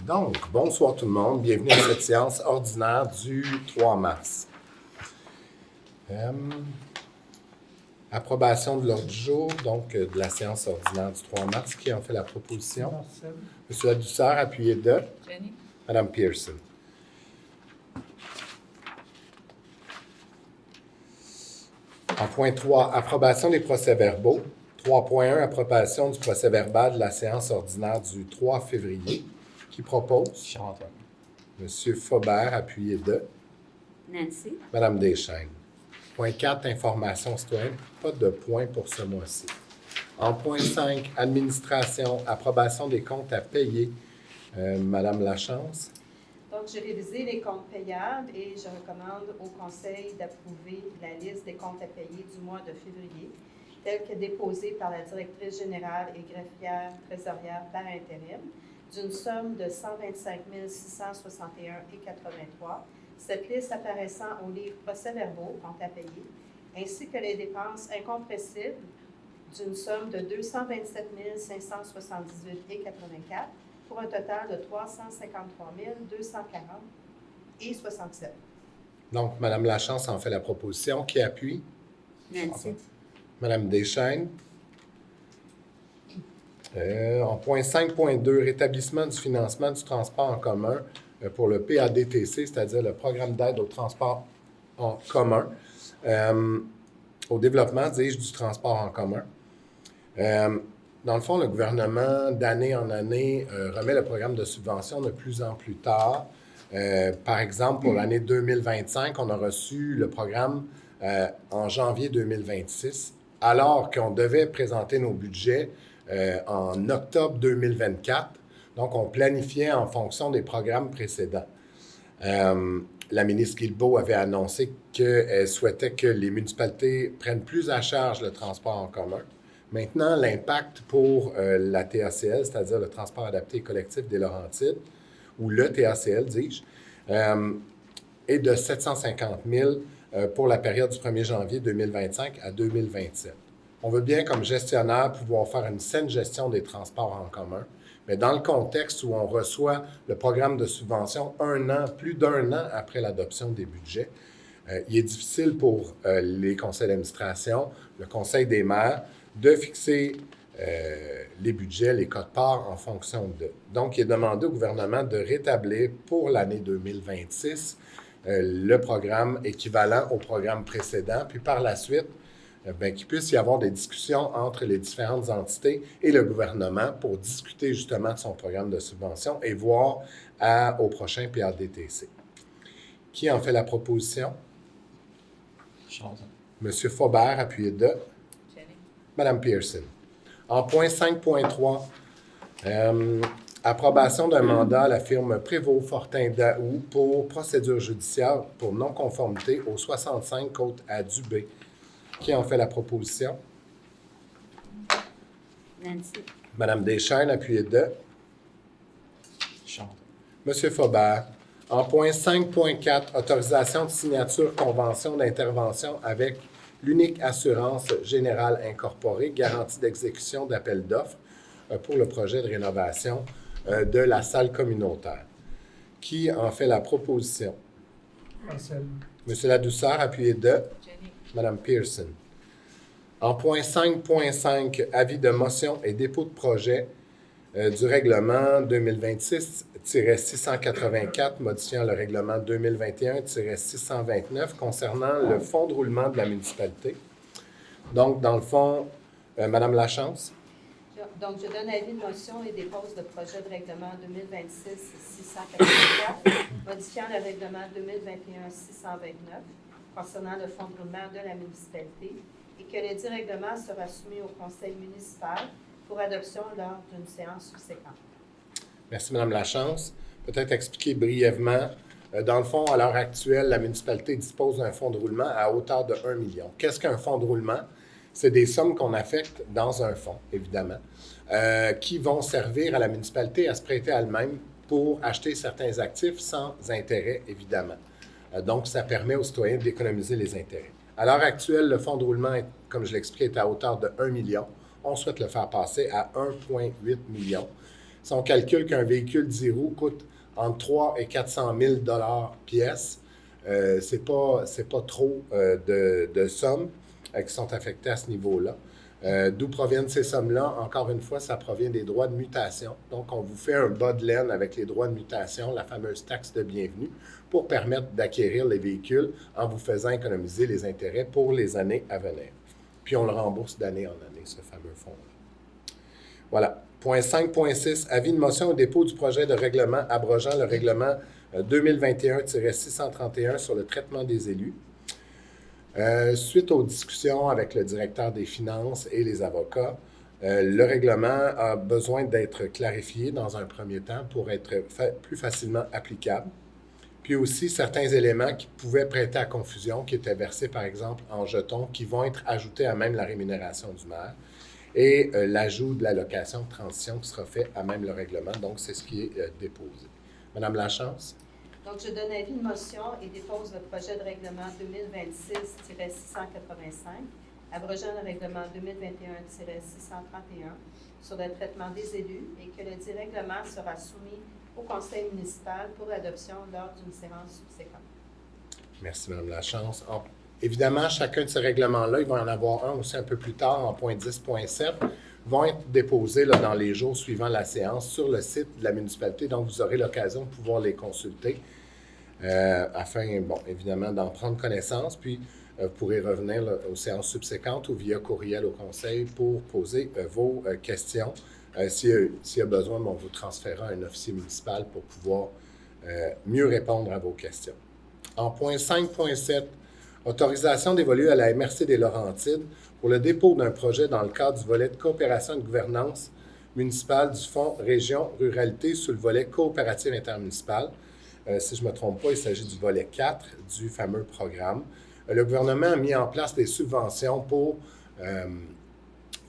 Donc, bonsoir tout le monde. Bienvenue à cette séance ordinaire du 3 mars. Approbation de l'ordre du jour, donc de la séance ordinaire du 3 mars. Qui en fait la proposition? Monsieur Ladouceur, appuyé de? Jenny. Madame Pearson. En point 3, approbation des procès-verbaux. 3.1, approbation du procès-verbal de la séance ordinaire du 3 février. Qui propose? Charles-Antoine. Monsieur Faubert, appuyé de? Nancy. Madame Deschaines. Point 4, information citoyenne. Pas de point pour ce mois-ci. En point 5, administration, approbation des comptes à payer. Madame Lachance. Donc, j'ai révisé les comptes payables et je recommande au Conseil d'approuver la liste des comptes à payer du mois de février, telle que déposée par la directrice générale et greffière trésorière par intérim, d'une somme de 125 661,83. Cette liste apparaissant au livre procès-verbaux, comptes à payer, ainsi que les dépenses incompressibles d'une somme de 227 578,84 pour un total de 353 240,67. Donc, Madame Lachance en fait la proposition. Qui appuie? Nancy. Madame Deschaines. En point 5.2, rétablissement du financement du transport en commun pour le PADTC, c'est-à-dire le programme d'aide au transport en commun, au développement, dis-je, du transport en commun. Dans le fond, le gouvernement, d'année en année, remet le programme de subvention de plus en plus tard. Par exemple, pour l'année 2025, on a reçu le programme en janvier 2026, alors qu'on devait présenter nos budgets en octobre 2024. Donc, on planifiait en fonction des programmes précédents. La ministre Guilbeault avait annoncé qu'elle souhaitait que les municipalités prennent plus à charge le transport en commun. Maintenant, l'impact pour la TACL, c'est-à-dire le transport adapté et collectif des Laurentides, ou le TACL, dis-je, est de 750 000 pour la période du 1er janvier 2025 à 2027. On veut bien, comme gestionnaire, pouvoir faire une saine gestion des transports en commun, mais dans le contexte où on reçoit le programme de subvention plus d'un an après l'adoption des budgets, il est difficile pour les conseils d'administration, le conseil des maires, de fixer les budgets, les quotes-parts en fonction de. Donc, il est demandé au gouvernement de rétablir pour l'année 2026 le programme équivalent au programme précédent, puis par la suite, qu'il puisse y avoir des discussions entre les différentes entités et le gouvernement pour discuter justement de son programme de subvention et voir au prochain PADTC. Qui en fait la proposition? Charles-Antoine. Monsieur Faubert, appuyé de? Jenny. Madame Pearson. En point 5.3, approbation d'un mandat à la firme Prévost-Fortin-Daou pour procédure judiciaire pour non-conformité au 65 Côte à Dubé. Qui en fait la proposition? Nancy. Madame Deschaines, appuyée de? Charles-Antoine. Monsieur Faubert. En point 5.4, autorisation de signature convention d'intervention avec l'Unique Assurance Générale Incorporée, garantie d'exécution d'appel d'offres pour le projet de rénovation de la salle communautaire. Qui en fait la proposition? Marcel. Monsieur Ladouceur, appuyé de? Jenny. Madame Pearson. En point 5.5, avis de motion et dépôt de projet du règlement 2026-684 modifiant le règlement 2021-629 concernant le fonds de roulement de la municipalité. Donc, dans le fond, Madame Lachance. Donc, je donne avis de motion et dépose le projet de règlement 2026-684 modifiant le règlement 2021-629 concernant le fonds de roulement de la municipalité et que les dix règlements sera soumis au conseil municipal pour adoption lors d'une séance subséquente. Merci, Madame Lachance. Peut-être expliquer brièvement. Dans le fond, à l'heure actuelle, la municipalité dispose d'un fonds de roulement à hauteur de 1 million. Qu'est-ce qu'un fonds de roulement? C'est des sommes qu'on affecte dans un fonds, évidemment, qui vont servir à la municipalité à se prêter à elle-même pour acheter certains actifs sans intérêt, évidemment. Donc, ça permet aux citoyens d'économiser les intérêts. À l'heure actuelle, le fonds de roulement, comme je l'expliquais, est à hauteur de 1 million. On souhaite le faire passer à 1,8 million. Si on calcule qu'un véhicule 10 roues coûte entre 3 et 400 000 pièce, c'est pas trop de sommes qui sont affectées à ce niveau-là. D'où proviennent ces sommes-là? Encore une fois, ça provient des droits de mutation. Donc, on vous fait un bas de laine avec les droits de mutation, la fameuse taxe de bienvenue, pour permettre d'acquérir les véhicules en vous faisant économiser les intérêts pour les années à venir. Puis, on le rembourse d'année en année, ce fameux fonds-là. Voilà. Point 5.6, avis de motion au dépôt du projet de règlement abrogeant le règlement 2021-631 sur le traitement des élus. Suite aux discussions avec le directeur des finances et les avocats, le règlement a besoin d'être clarifié dans un premier temps pour être plus facilement applicable. Puis aussi, certains éléments qui pouvaient prêter à confusion, qui étaient versés par exemple en jetons, qui vont être ajoutés à même la rémunération du maire, et l'ajout de l'allocation de transition qui sera fait à même le règlement. Donc, c'est ce qui est déposé. Madame Lachance? Donc, je donne avis de motion et dépose le projet de règlement 2026-685, abrogeant le règlement 2021-631 sur le traitement des élus et que le dit règlement sera soumis au conseil municipal pour adoption lors d'une séance subséquente. Merci, Mme Lachance. Évidemment, chacun de ces règlements-là, il va y en avoir un aussi un peu plus tard, en point 10.7, vont être déposés là, dans les jours suivant la séance sur le site de la municipalité. Donc, vous aurez l'occasion de pouvoir les consulter afin, bon, évidemment, d'en prendre connaissance. Puis, vous pourrez revenir là, aux séances subséquentes ou via courriel au conseil pour poser vos questions. S'il y a besoin, on vous transférera un officier municipal pour pouvoir mieux répondre à vos questions. En point 5.7, autorisation d'évoluer à la MRC des Laurentides pour le dépôt d'un projet dans le cadre du volet de coopération et de gouvernance municipale du Fonds Région Ruralité sous le volet coopérative intermunicipale. Si je ne me trompe pas, il s'agit du volet 4 du fameux programme. Le gouvernement a mis en place des subventions pour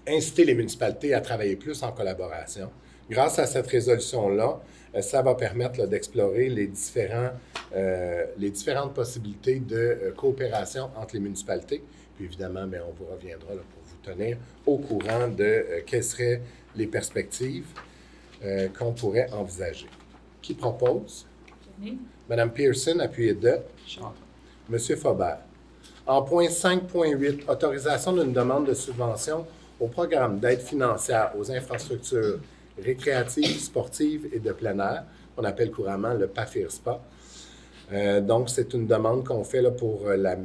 inciter les municipalités à travailler plus en collaboration. Grâce à cette résolution-là, ça va permettre d'explorer les différentes possibilités de coopération entre les municipalités. Puis évidemment, bien, on vous reviendra là, pour vous tenir au courant de quelles seraient les perspectives qu'on pourrait envisager. Qui propose? Mme Pearson, appuyée de Charles. M. Faubert. En point 5.8, autorisation d'une demande de subvention au programme d'aide financière aux infrastructures récréatives, sportives et de plein air, qu'on appelle couramment le PAFIRSPA. Donc, c'est une demande qu'on fait là, pour la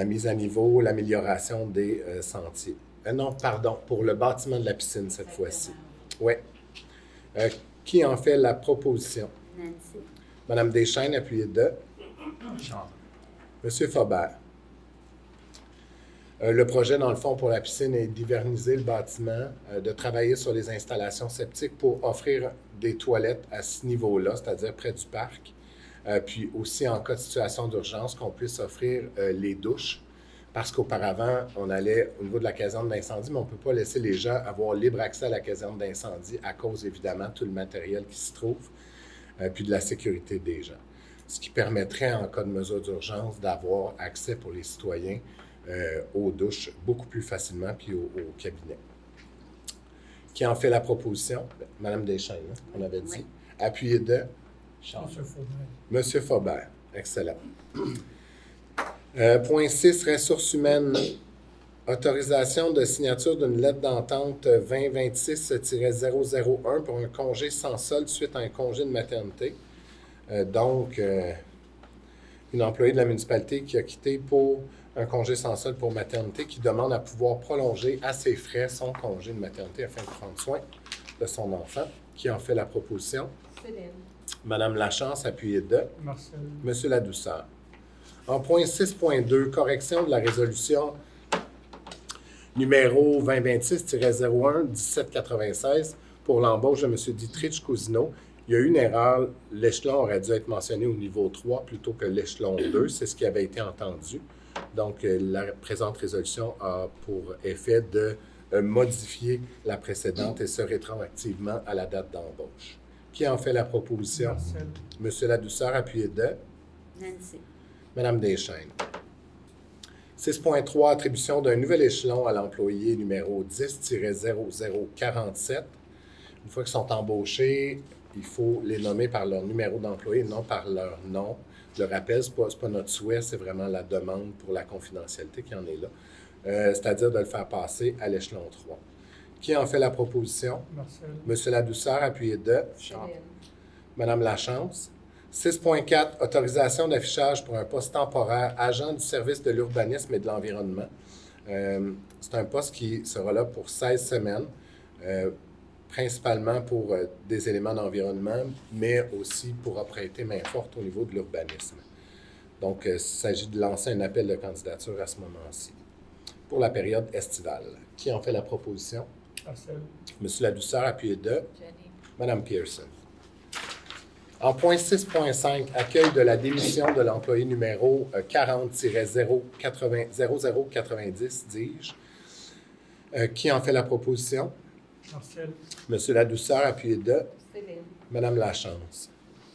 mise à niveau, l'amélioration des sentiers. Non, pardon, pour le bâtiment de la piscine cette fois-ci. Oui. Qui en fait la proposition? Nancy. Madame Deschaines, appuyée de Charles. Monsieur Faubert. Le projet, dans le fond, pour la piscine est d'hiverniser le bâtiment, de travailler sur les installations septiques pour offrir des toilettes à ce niveau-là, c'est-à-dire près du parc. Puis aussi, en cas de situation d'urgence, qu'on puisse offrir les douches. Parce qu'auparavant, on allait au niveau de la caserne d'incendie, mais on ne peut pas laisser les gens avoir libre accès à la caserne d'incendie à cause, évidemment, de tout le matériel qui se trouve, puis de la sécurité des gens. Ce qui permettrait, en cas de mesure d'urgence, d'avoir accès pour les citoyens aux douches beaucoup plus facilement, puis au cabinet. Qui en fait la proposition? Madame Deschaines, hein, on avait dit. Oui. Appuyé de Charles. Monsieur Faubert. Excellent. Point 6, ressources humaines. Autorisation de signature d'une lettre d'entente 2026-001 pour un congé sans solde suite à un congé de maternité. Donc, une employée de la municipalité qui a quitté pour un congé sans solde pour maternité qui demande à pouvoir prolonger à ses frais son congé de maternité afin de prendre soin de son enfant. Qui en fait la proposition? Céline. Madame Lachance, appuyée de Marcel. Monsieur Ladouceur. En point 6.2, correction de la résolution numéro 2026-01-1796 pour l'embauche de M. Dietrich Cousineau. Il y a eu une erreur. L'échelon aurait dû être mentionné au niveau 3 plutôt que l'échelon 2. C'est ce qui avait été entendu. Donc, la présente résolution a pour effet de modifier la précédente et ce rétroactivement à la date d'embauche. Qui en fait la proposition? Marcel. Monsieur Ladouceur, appuyé de Nancy. Madame Deschaines. 6.3, attribution d'un nouvel échelon à l'employé numéro 10-0047 Une fois qu'ils sont embauchés, il faut les nommer par leur numéro d'employé, non par leur nom. Je le rappelle, ce n'est pas notre souhait, c'est vraiment la demande pour la confidentialité qui en est là. C'est-à-dire de le faire passer à l'échelon 3. Qui en fait la proposition? Marcel. Monsieur Ladouceur, appuyé de Charles. Madame Lachance. 6.4, autorisation d'affichage pour un poste temporaire, agent du service de l'urbanisme et de l'environnement. C'est un poste qui sera là pour 16 semaines, principalement pour des éléments d'environnement, mais aussi pourra prêter main forte au niveau de l'urbanisme. Donc, il s'agit de lancer un appel de candidature à ce moment-ci, pour la période estivale. Qui en fait la proposition? Marcel. Monsieur Ladouceur, appuyé de Jenny. Madame Pearson. En point 6.5, accueil de la démission de l'employé numéro 40-0090, dis-je. Qui en fait la proposition? Marcel. Monsieur Ladouceur, appuyé de Céline. Madame Lachance.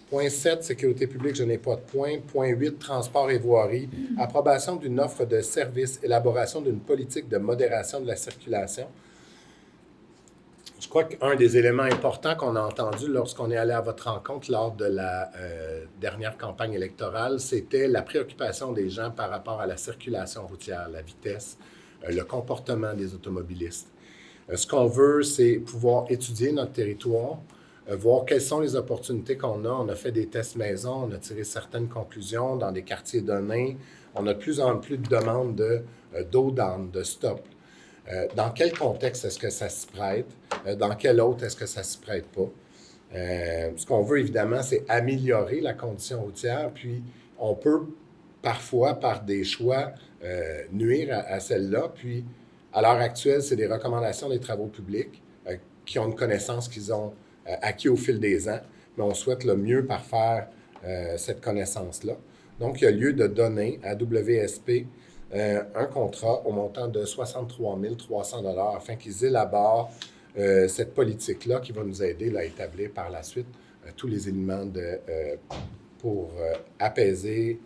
Point 7, sécurité publique, je n'ai pas de point. Point 8, transport et voirie. Approbation d'une offre de service, élaboration d'une politique de modération de la circulation. Je crois qu'un des éléments importants qu'on a entendu lorsqu'on est allé à votre rencontre lors de la dernière campagne électorale, c'était la préoccupation des gens par rapport à la circulation routière, la vitesse, le comportement des automobilistes. Ce qu'on veut, c'est pouvoir étudier notre territoire, voir quelles sont les opportunités qu'on a. On a fait des tests maison, on a tiré certaines conclusions dans des quartiers donnés. On a de plus en plus de demandes d'eau-down, de stop. Dans quel contexte est-ce que ça se prête? Dans quel autre est-ce que ça ne se prête pas? Ce qu'on veut, évidemment, c'est améliorer la condition routière, puis on peut parfois, par des choix, nuire à celle-là. Puis, à l'heure actuelle, c'est des recommandations des travaux publics qui ont une connaissance qu'ils ont acquis au fil des ans, mais on souhaite le mieux parfaire cette connaissance-là. Donc, il y a lieu de donner à WSP un contrat au montant de 63 300 $ afin qu'ils élaborent cette politique-là qui va nous aider à établir par la suite tous les éléments pour apaiser,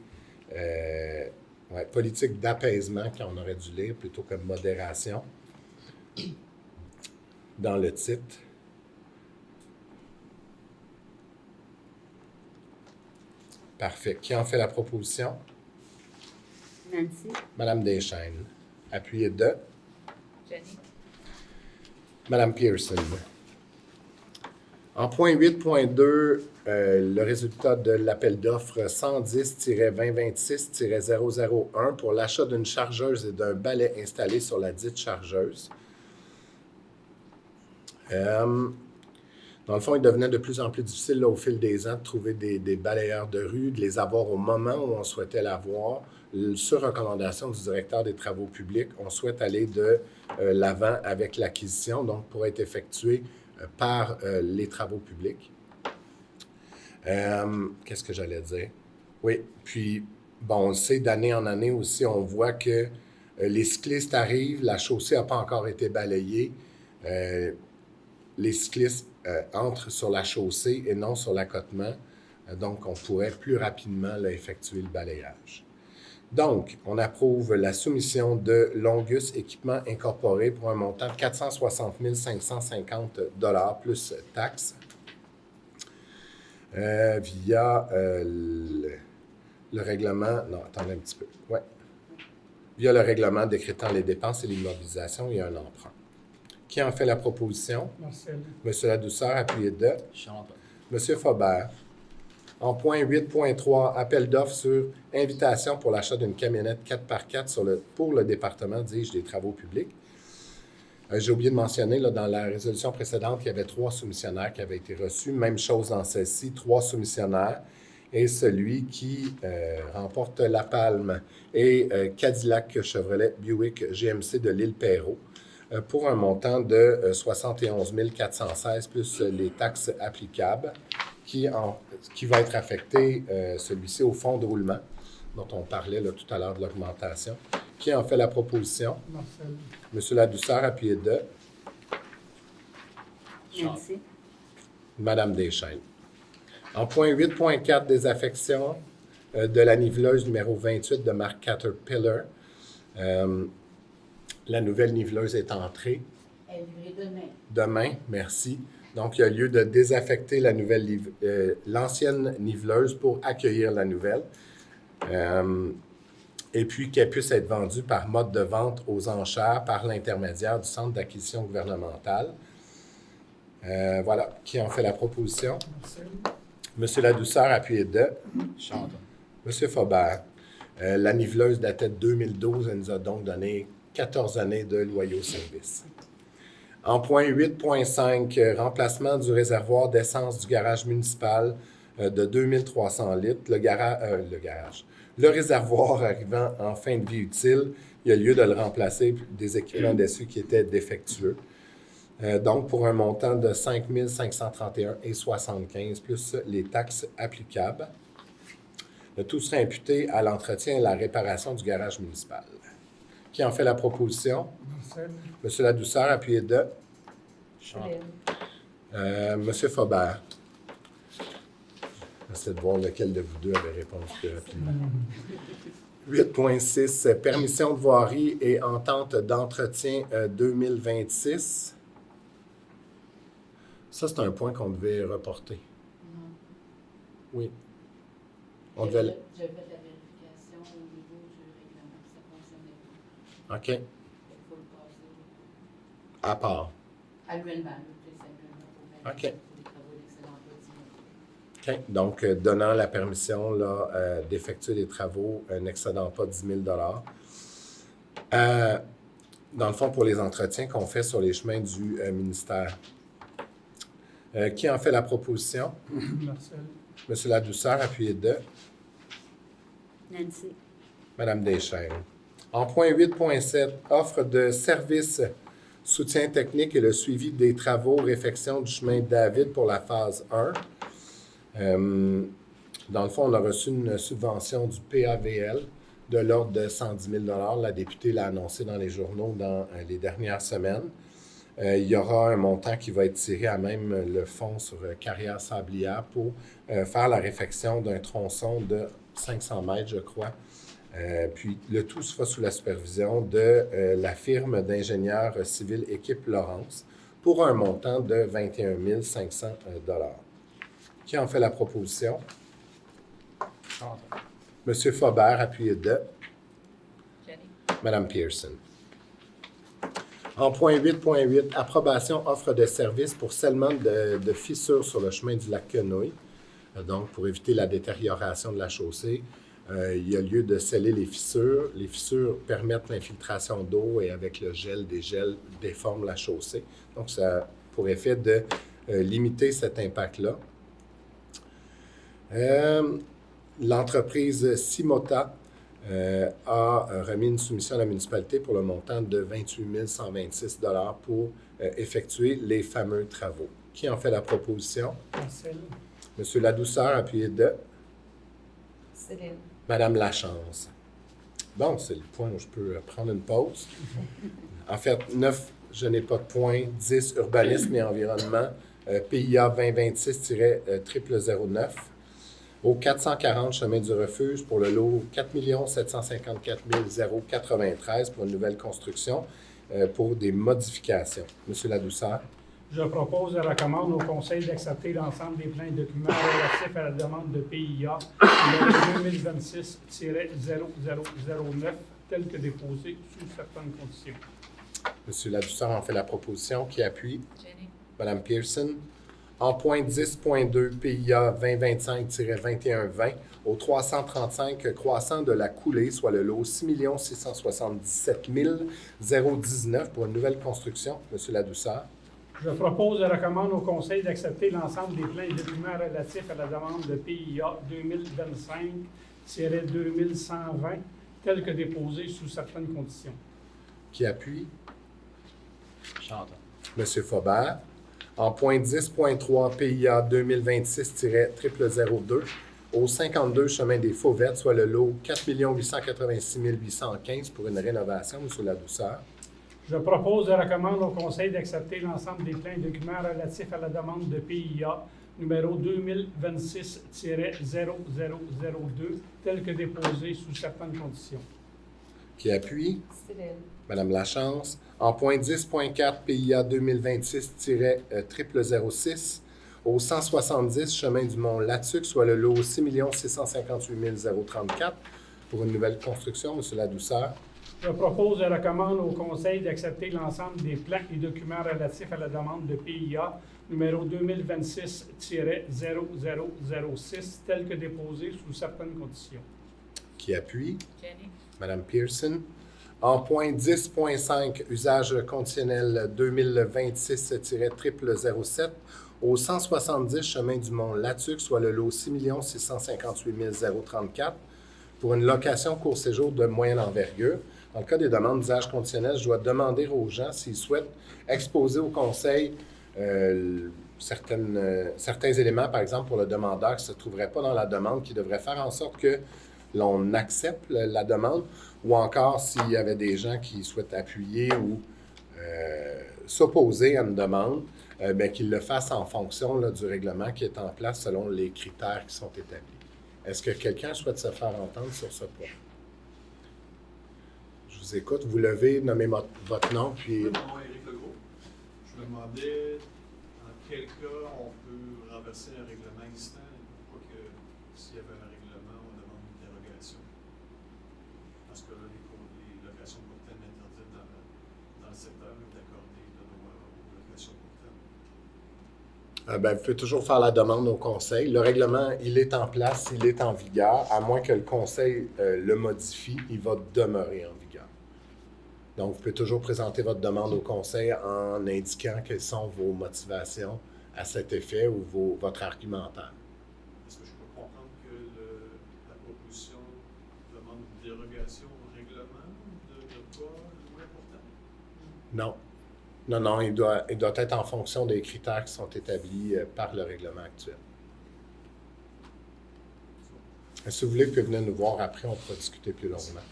politique d'apaisement qu'on aurait dû lire plutôt que modération dans le titre. Parfait. Qui en fait la proposition? Nancy. Madame Deschaines. Appuyé de Jenny. Madame Pearson. En point 8.2, le résultat de l'appel d'offres 110-2026-001 pour l'achat d'une chargeuse et d'un balai installé sur la dite chargeuse. Dans le fond, il devenait de plus en plus difficile là, au fil des ans de trouver des balayeurs de rue, de les avoir au moment où on souhaitait l'avoir. Sur recommandation du directeur des travaux publics, on souhaite aller de l'avant avec l'acquisition, donc pour être effectué par les travaux publics. Qu'est-ce que j'allais dire? Oui, puis, bon, on le sait, d'année en année aussi, on voit que les cyclistes arrivent, la chaussée n'a pas encore été balayée. Les cyclistes entrent sur la chaussée et non sur l'accotement. Donc, on pourrait plus rapidement là, effectuer le balayage. Donc, on approuve la soumission de Longus Équipement Incorporé pour un montant de 460 550 $ plus taxes via le règlement... Non, attendez un petit peu. Ouais. Via le règlement décrétant les dépenses et l'immobilisation, il y a un emprunt. Qui en fait la proposition? Marcel. Monsieur Ladouceur, appuyé de Charles. Monsieur Faubert. En point 8.3, appel d'offres sur invitation pour l'achat d'une camionnette 4x4 pour le département, dis-je, des travaux publics. J'ai oublié de mentionner, là, dans la résolution précédente, il y avait 3 soumissionnaires qui avaient été reçus. Même chose dans celle-ci, 3 soumissionnaires. Et celui qui remporte la palme est Cadillac Chevrolet Buick GMC de l'île Perrot pour un montant de 71 416 plus les taxes applicables qui va être affecté, celui-ci, au fonds de roulement dont on parlait là, tout à l'heure de l'augmentation. Qui en fait la proposition? Marcel. Monsieur Ladouceur, appuyé de Nancy. Madame Deschaines. En point 8.4, désaffection de la niveleuse numéro 28 de marque Caterpillar. La nouvelle niveleuse est entrée. Elle est livrée demain. Demain, merci. Donc, il y a lieu de désaffecter l'ancienne niveleuse pour accueillir la nouvelle. Et puis qu'elle puisse être vendue par mode de vente aux enchères par l'intermédiaire du Centre d'acquisition gouvernementale. Voilà, qui en fait la proposition? Marcel. Monsieur Ladouceur, appuyé de. Charles. Monsieur Faubert. La niveleuse datait de 2012, elle nous a donc donné 14 années de loyaux services. En point 8.5, remplacement du réservoir d'essence du garage municipal de 2300 litres. Le réservoir arrivant en fin de vie utile, il y a lieu de le remplacer des équipements d'essuie qui étaient défectueux. Donc, pour un montant de 5 531,75 plus les taxes applicables. Le tout sera imputé à l'entretien et la réparation du garage municipal. Qui en fait la proposition? Marcel. Monsieur Ladouceur, appuyé de. Charles. Monsieur Faubert. J'essaie de voir lequel de vous deux avait répondu plus rapidement. 8.6, permission de voirie et entente d'entretien 2026. Ça, c'est un point qu'on devait reporter. Non. Oui. On J'ai devait. fait la vérification au niveau du règlement, ça ne fonctionnait pas. OK. Il faut le passer À part. annuellement, c'est annuellement pour OK. les travaux d'excellent pas 10 000. OK. Donc, donnant la permission là, d'effectuer des travaux n'excédant pas 10 000 dans le fond, pour les entretiens qu'on fait sur les chemins du ministère. Qui en fait la proposition? Marcel. Monsieur Ladouceur, appuyé de. Nancy. Madame Deschaines. En point 8.7, offre de services, soutien technique et le suivi des travaux, réfection du chemin David pour la phase 1. Dans le fond, on a reçu une subvention du PAVL de l'ordre de 110 000 $. La députée l'a annoncé dans les journaux dans les dernières semaines. Il y aura un montant qui va être tiré à même le fonds sur Carrière Sablière pour faire la réfection d'un tronçon de 500 mètres, je crois. Puis le tout se fera sous la supervision de la firme d'ingénieurs civils Équipe Laurence pour un montant de 21 500 $. Qui en fait la proposition? Charles. Monsieur Faubert, appuyé de. Jenny. Madame Pearson. En point 8.8, approbation offre de service pour scellement de fissures sur le chemin du lac Quenouille. Donc, pour éviter la détérioration de la chaussée, il y a lieu de sceller les fissures. Les fissures permettent l'infiltration d'eau et avec le gel, des gels déforment la chaussée. Donc, ça a pour effet de limiter cet impact-là. L'entreprise Simota a remis une soumission à la municipalité pour le montant de 28 126 $ pour effectuer les fameux travaux. Qui en fait la proposition? Marcel. Monsieur Ladouceur, appuyé de. Céline. Madame Lachance. Bon, c'est le point où je peux prendre une pause. En fait, 9, je n'ai pas de point. 10, urbanisme et environnement. PIA 2026-0009. Au 440 chemin du refuge pour le lot 4 754 093 pour une nouvelle construction pour des modifications. Monsieur Ladouceur. Je propose et recommande au Conseil d'accepter l'ensemble des pleins documents relatifs à la demande de PIA numéro 2026-0009 tels que déposés sous certaines conditions. Monsieur Ladouceur en fait la proposition. Qui appuie? Jenny. Madame Pearson. En point 10.2, PIA 2025-2120, au 335 croissant de la coulée, soit le lot 6 677 019 pour une nouvelle construction. Monsieur Ladouceur. Je propose et recommande au Conseil d'accepter l'ensemble des pleins documents relatifs à la demande de PIA 2025-2120 tels que déposés sous certaines conditions. Qui appuie? Charles. Monsieur Faubert. En point 10.3, PIA 2026-0002, au 52 chemin des Fauvettes, soit le lot 4 886 815 pour une rénovation. Monsieur Ladouceur. Je propose et recommande au Conseil d'accepter l'ensemble des pleins documents relatifs à la demande de PIA numéro 2026-0002 tels que déposés sous certaines conditions. Qui appuie? Cyril. Madame Lachance. En point 10.4, PIA 2026-0006, au 170 chemin du Mont Latuc, soit le lot 6 658 034 pour une nouvelle construction. Monsieur Ladouceur. Je propose et recommande au Conseil d'accepter l'ensemble des plans et documents relatifs à la demande de PIA numéro 2026-0006 tels que déposés sous certaines conditions. Qui appuie? Jenny. Madame Pearson. En point 10.5, usage conditionnel 2026-0007 au 170 chemin du Mont Latuc, soit le lot 6 658 034 pour une location court séjour de moyenne envergure. Dans le cas des demandes d'usage conditionnel, je dois demander aux gens s'ils souhaitent exposer au conseil certains éléments, par exemple pour le demandeur qui ne se trouverait pas dans la demande, qui devrait faire en sorte que l'on accepte la demande, ou encore s'il y avait des gens qui souhaitent appuyer ou s'opposer à une demande, qu'ils le fassent en fonction là, du règlement qui est en place selon les critères qui sont établis. Est-ce que quelqu'un souhaite se faire entendre sur ce point? Je vous écoute. Vous levez, nommez votre nom, puis... Mon nom est Éric Legault. Je me demandais en quel cas on peut renverser un règlement existant, pourquoi que s'il y avait un règlement, on demande une dérogation. Parce que là, les locations court terme interdites dans le secteur est accordé le droit aux locations court terme. Vous pouvez toujours faire la demande au conseil. Le règlement, il est en place, il est en vigueur. À moins que le conseil le modifie, il va demeurer en vigueur. Donc, vous pouvez toujours présenter votre demande au conseil en indiquant quelles sont vos motivations à cet effet ou votre argumentaire. Est-ce que je peux comprendre que la proposition demande une dérogation au règlement de quoi important? Non. Non, il doit être en fonction des critères qui sont établis par le règlement actuel. Si vous voulez, vous pouvez venir nous voir après, on pourra discuter plus longuement.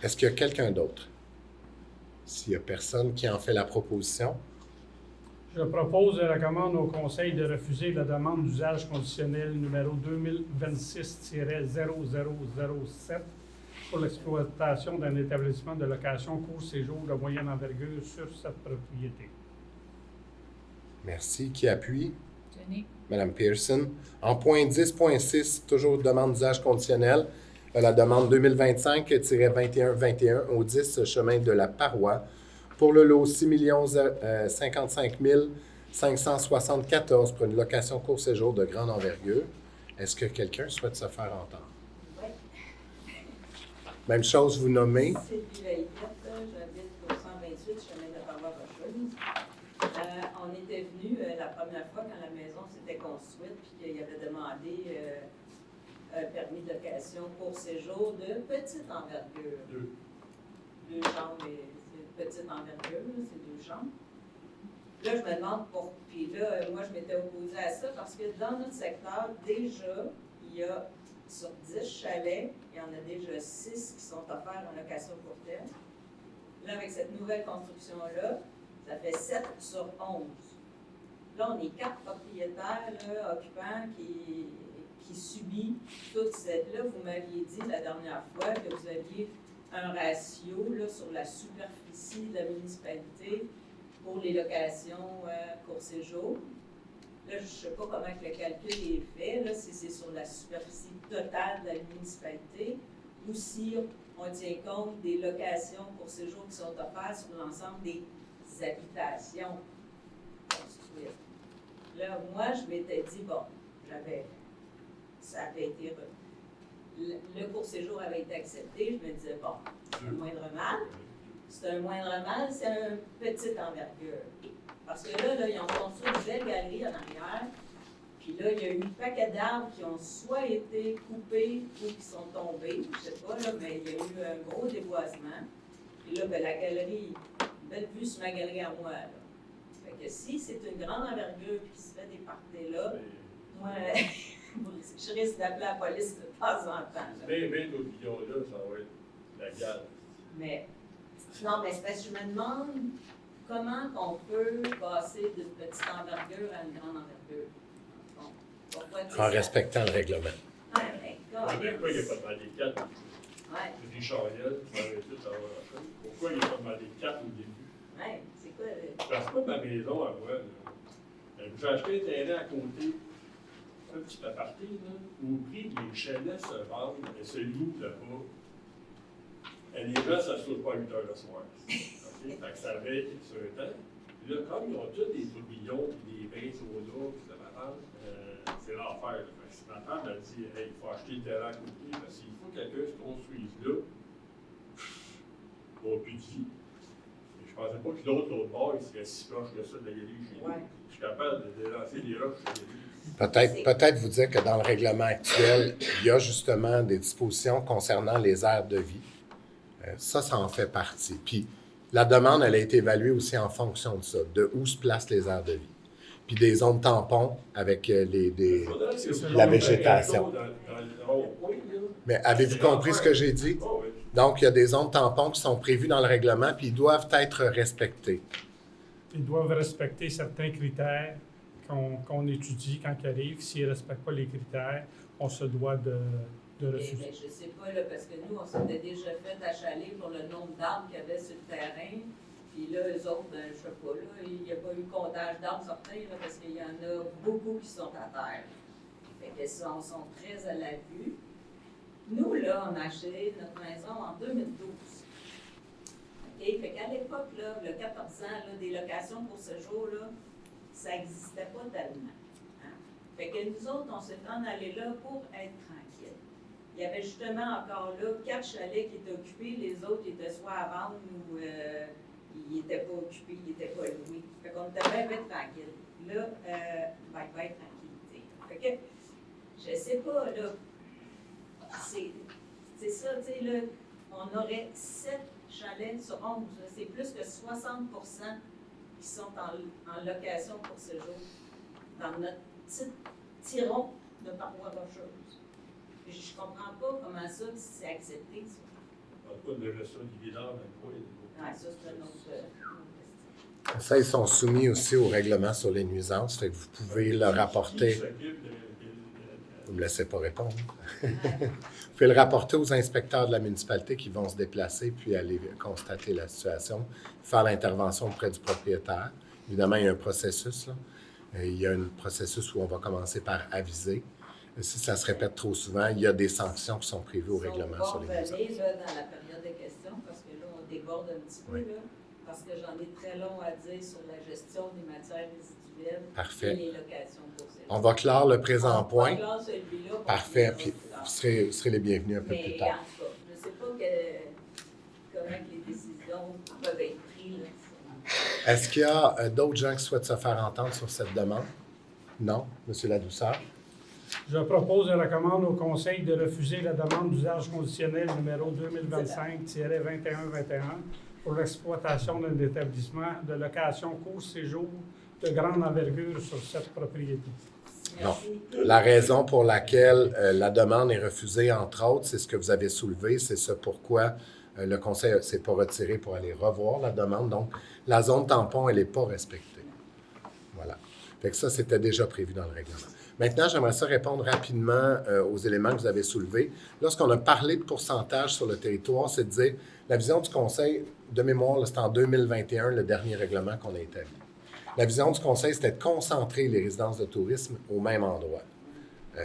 Est-ce qu'il y a quelqu'un d'autre? S'il n'y a personne qui en fait la proposition, Je propose et recommande au Conseil de refuser la demande d'usage conditionnel numéro 2026-0007 pour l'exploitation d'un établissement de location court séjour de moyenne envergure sur cette propriété. merci. Qui appuie? Jenny. Madame Pearson. En point 10.6, toujours demande d'usage conditionnel, la demande 2025-2121 au 10 chemin de la Paroi pour le lot 6 055 574 pour une location court séjour de grande envergure. Est-ce que quelqu'un souhaite se faire entendre? Oui. Même chose, vous nommez. Sylvie Veillette, j'habite au 128 chemin de Paroi-Rocheuse. On était venu la première fois quand la maison s'était construite puis qu'il avait demandé un permis de location pour séjour de petite envergure. Deux chambres, et c'est petite envergure, c'est 2 chambres. Là, je me demande pourquoi. Puis là, moi, je m'étais opposée à ça parce que dans notre secteur, déjà, il y a sur 10 chalets, il y en a déjà 6 qui sont offerts en location court terme. Là, avec cette nouvelle construction-là, ça fait 7 sur 11. Là, on est 4 propriétaires, là, occupants qui subit toute cette... Là, vous m'aviez dit la dernière fois que vous aviez un ratio là, sur la superficie de la municipalité pour les locations court séjour. Là, je ne sais pas comment que le calcul est fait, là, si c'est sur la superficie totale de la municipalité ou si on tient compte des locations court séjour qui sont offertes sur l'ensemble des habitations construites. Là, moi, je m'étais dit, bon, ça avait été... Le court séjour avait été accepté, je me disais, bon, c'est un moindre mal. C'est un moindre mal, c'est une petite envergure. Parce que là, ils ont construit une belle galerie en arrière. Puis là, il y a eu un paquet d'arbres qui ont soit été coupés ou qui sont tombés. Je ne sais pas, là, mais il y a eu un gros déboisement. Puis là, la galerie, une belle vue sur ma galerie à moi. Là. Fait que si c'est une grande envergure et qu'il se fait des parties là, moi, je risque d'appeler la police de temps en temps. Mais l'opinion-là, ça va être la gale. Mais, non, mais c'est parce que je me demande comment on peut passer d'une petite envergure à une grande envergure. En respectant le règlement. Ah, mais, Pourquoi il n'y a pas de mal des 4? Ouais, C'est des chariots qui m'avaient tout à la chose. Pourquoi il n'a pas demandé 4 au début? ouais, c'est quoi? C'est pas ma maison à moi. Là. J'ai acheté un terrain à côté, un petit aparté, là, au prix que les chalets se vendent et se louent là-bas. Et les gens, ça ne saute pas à 8 heures le soir. Okay? Fait que ça veille sur un temps. Puis là, comme ils ont tous des tourbillons, puis des bains soda, puis de la patente, c'est l'enfer. Là. Fait que si ma femme a dit, hey, il faut acheter le terrain à côté, parce qu'il faut que quelqu'un se construise là, on n'a plus de vie. Et je pensais pas que l'autre bord, il serait si proche que ça de la gueule chez nous. Ouais. Je suis capable de lancer des roches sur Peut-être vous dire que dans le règlement actuel, il y a justement des dispositions concernant les aires de vie. Ça en fait partie. Puis la demande, elle a été évaluée aussi en fonction de ça, de où se placent les aires de vie. Puis des zones tampons avec la végétation. Mais avez-vous compris ce que j'ai dit? Oh, oui. Donc, il y a des zones tampons qui sont prévues dans le règlement, puis ils doivent être respectés. Ils doivent respecter certains critères qu'on étudie quand ils arrivent. S'ils ne respectent pas les critères, on se doit de refuser. Mais je sais pas, là, parce que nous, on s'était déjà fait achaler pour le nombre d'arbres qu'il y avait sur le terrain. Puis là, eux autres, ben, je sais pas, là, il n'y a pas eu comptage d'arbres sortis, là, parce qu'il y en a beaucoup qui sont à terre. Fait que ça, on sont très à la vue. Nous, là, on a acheté notre maison en 2012. OK? Fait qu'à l'époque, là, le 14 ans, là, des locations pour ce jour-là, ça n'existait pas tellement. Hein? Fait que nous autres, on s'est en allé là pour être tranquille. Il y avait justement encore là 4 chalets qui étaient occupés, les autres étaient soit à vendre ou ils n'étaient pas occupés, ils n'étaient pas loués. Fait qu'on était bien tranquille. Là, bien tranquillité. Fait que, je sais pas, là, c'est ça, tu sais, là, on aurait 7 chalets sur 11. Là, c'est plus que 60% qui sont en location pour ce jour, dans notre petit tiron de parois rocheuses. Je ne comprends pas comment ça, c'est accepté, ça. On parle pas de gestion du bilan, même pas. Ouais, ça, c'est une autre question. Ça, ils sont soumis aussi au règlement sur les nuisances, fait que vous pouvez le rapporter. Vous ne me laissez pas répondre. Vous pouvez le rapporter aux inspecteurs de la municipalité qui vont se déplacer puis aller constater la situation, faire l'intervention auprès du propriétaire. Évidemment, il y a un processus, là. Il y a un processus où on va commencer par aviser. Si ça se répète trop souvent, il y a des sanctions qui sont prévues au règlement sur les nuisances. On va aller là, dans la période de questions, parce que là, on déborde un petit peu, là, parce que j'en ai très long à dire sur la gestion des matières résiduelles Parfait. et les locations pour ces On va clore le présent point. On va clore celui-là pour Parfait. les Puis autres plus tard. vous serez les bienvenus un peu Mais plus en tard. tout cas, je ne sais pas comment que les décisions peuvent être prises. Là. Est-ce qu'il y a d'autres gens qui souhaitent se faire entendre sur cette demande? Non? Monsieur Ladouceur? Je propose et recommande au Conseil de refuser la demande d'usage conditionnel numéro 2025-2121 pour l'exploitation d'un établissement de location court-séjour de grande envergure sur cette propriété. Merci. La raison pour laquelle la demande est refusée, entre autres, c'est ce que vous avez soulevé, c'est ce pourquoi le Conseil ne s'est pas retiré pour aller revoir la demande. Donc, la zone tampon, elle n'est pas respectée. Voilà. Fait que ça, c'était déjà prévu dans le règlement. Maintenant, j'aimerais ça répondre rapidement aux éléments que vous avez soulevés. Lorsqu'on a parlé de pourcentage sur le territoire, c'est de dire, la vision du Conseil, de mémoire, là, c'est en 2021, le dernier règlement qu'on a établi. La vision du Conseil, c'était de concentrer les résidences de tourisme au même endroit.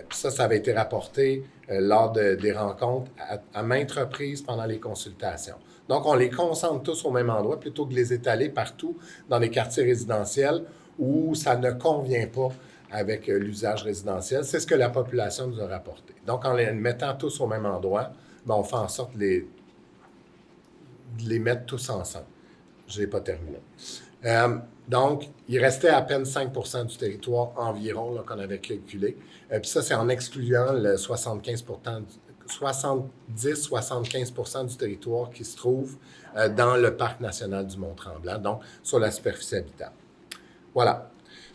Puis ça avait été rapporté lors des rencontres à maintes reprises pendant les consultations. Donc, on les concentre tous au même endroit plutôt que de les étaler partout dans les quartiers résidentiels où ça ne convient pas avec l'usage résidentiel. C'est ce que la population nous a rapporté. Donc, en les mettant tous au même endroit, on fait en sorte de les mettre tous ensemble. Je n'ai pas terminé. Donc, il restait à peine 5 % du territoire environ là, qu'on avait calculé. Puis ça, c'est en excluant le 70-75 % du territoire qui se trouve dans le Parc national du Mont-Tremblant, donc sur la superficie habitable. Voilà.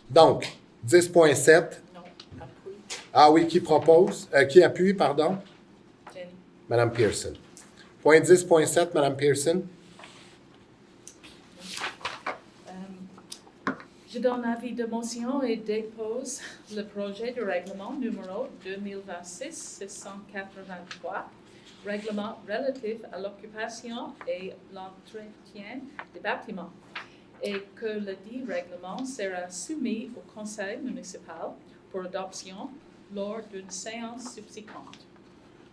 Donc, 10.7. Non, approuve. Ah oui, qui propose? Qui appuie, pardon? Jenny. Mme Pearson. Point 10.7, Mme Pearson. Je donne avis de motion et dépose le projet de règlement numéro 2026-683 règlement relatif à l'occupation et l'entretien des bâtiments et que le dit règlement sera soumis au conseil municipal pour adoption lors d'une séance subséquente.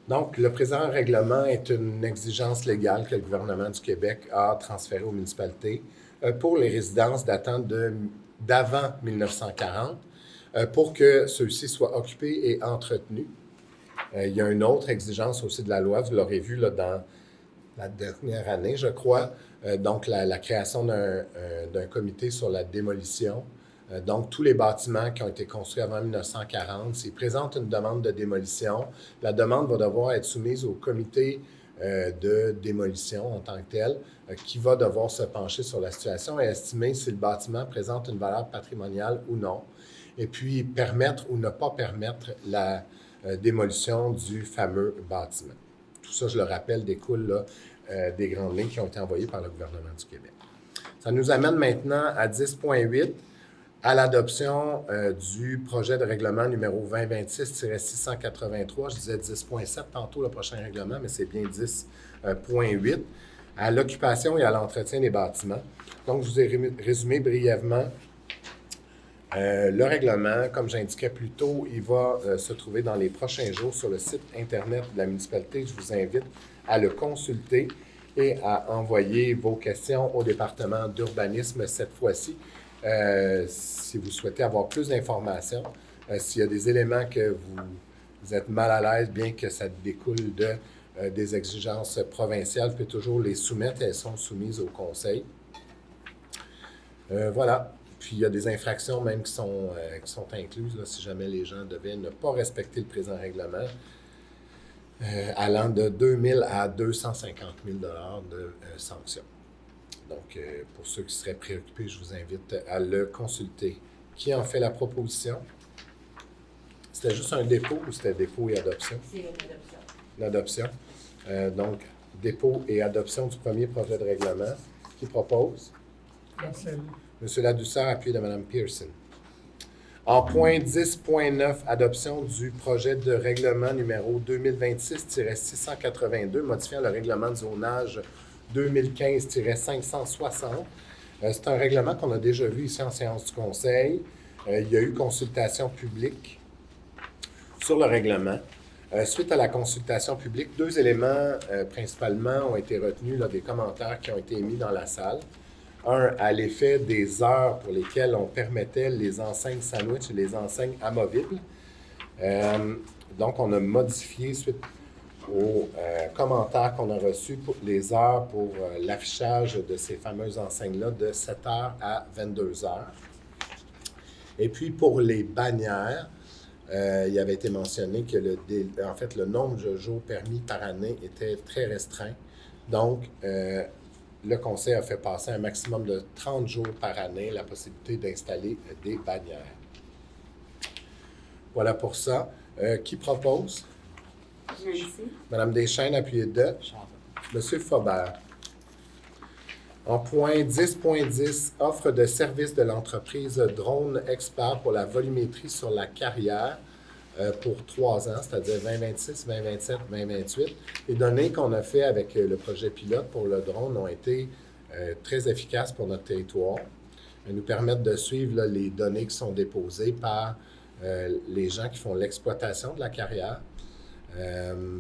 Donc, le présent règlement est une exigence légale que le gouvernement du Québec a transférée aux municipalités pour les résidences datant d'avant 1940 pour que ceux-ci soient occupés et entretenus. Il y a une autre exigence aussi de la loi, vous l'aurez vu là, dans la dernière année, je crois, donc la création d'un comité sur la démolition. Donc, tous les bâtiments qui ont été construits avant 1940, s'ils présentent une demande de démolition, la demande va devoir être soumise au comité de démolition en tant que tel, qui va devoir se pencher sur la situation et estimer si le bâtiment présente une valeur patrimoniale ou non, et puis permettre ou ne pas permettre la démolition du fameux bâtiment. Tout ça, je le rappelle, découle là, des grandes lignes qui ont été envoyées par le gouvernement du Québec. Ça nous amène maintenant à 10.8, à l'adoption du projet de règlement numéro 2026-683. Je disais 10.7 tantôt, le prochain règlement, mais c'est bien 10.8, à l'occupation et à l'entretien des bâtiments. Donc, je vous ai résumé brièvement le règlement. Comme j'indiquais plus tôt, il va se trouver dans les prochains jours sur le site Internet de la municipalité. Je vous invite à le consulter et à envoyer vos questions au département d'urbanisme cette fois-ci. Si vous souhaitez avoir plus d'informations, s'il y a des éléments que vous êtes mal à l'aise, bien que ça découle des exigences provinciales, vous pouvez toujours les soumettre. Elles sont soumises au conseil. Voilà. Puis il y a des infractions même qui sont incluses, là, si jamais les gens devaient ne pas respecter le présent règlement, allant de 2 000 à 250 000 de sanctions. Donc, pour ceux qui seraient préoccupés, je vous invite à le consulter. Qui en fait la proposition? C'était juste un dépôt ou c'était dépôt et adoption? C'est une adoption. L'adoption. Donc, dépôt et adoption du premier projet de règlement. Qui propose? Marcel. M. Ladouceur, appuyé de Mme Pearson. En point 10.9, adoption du projet de règlement numéro 2026-682, modifiant le règlement de zonage 2015-560. C'est un règlement qu'on a déjà vu ici en séance du Conseil. Il y a eu consultation publique sur le règlement. Suite à la consultation publique, deux éléments principalement ont été retenus, là, des commentaires qui ont été émis dans la salle. Un, à l'effet des heures pour lesquelles on permettait les enseignes sandwich et les enseignes amovibles. Donc, on a modifié suite aux commentaires qu'on a reçus pour les heures pour l'affichage de ces fameuses enseignes-là de 7 heures à 22 heures. Et puis, pour les bannières, il avait été mentionné que le nombre de jours permis par année était très restreint. Donc, le Conseil a fait passer un maximum de 30 jours par année la possibilité d'installer des bannières. Voilà pour ça. Qui propose? Nancy. Madame Deschaines, appuyée de. Chantal. Monsieur Faubert. En point 10.10, offre de service de l'entreprise Drone Expert pour la volumétrie sur la carrière pour 3 ans, c'est-à-dire 2026, 2027, 2028. Les données qu'on a fait avec le projet pilote pour le drone ont été très efficaces pour notre territoire. Elles nous permettent de suivre là, les données qui sont déposées par les gens qui font l'exploitation de la carrière.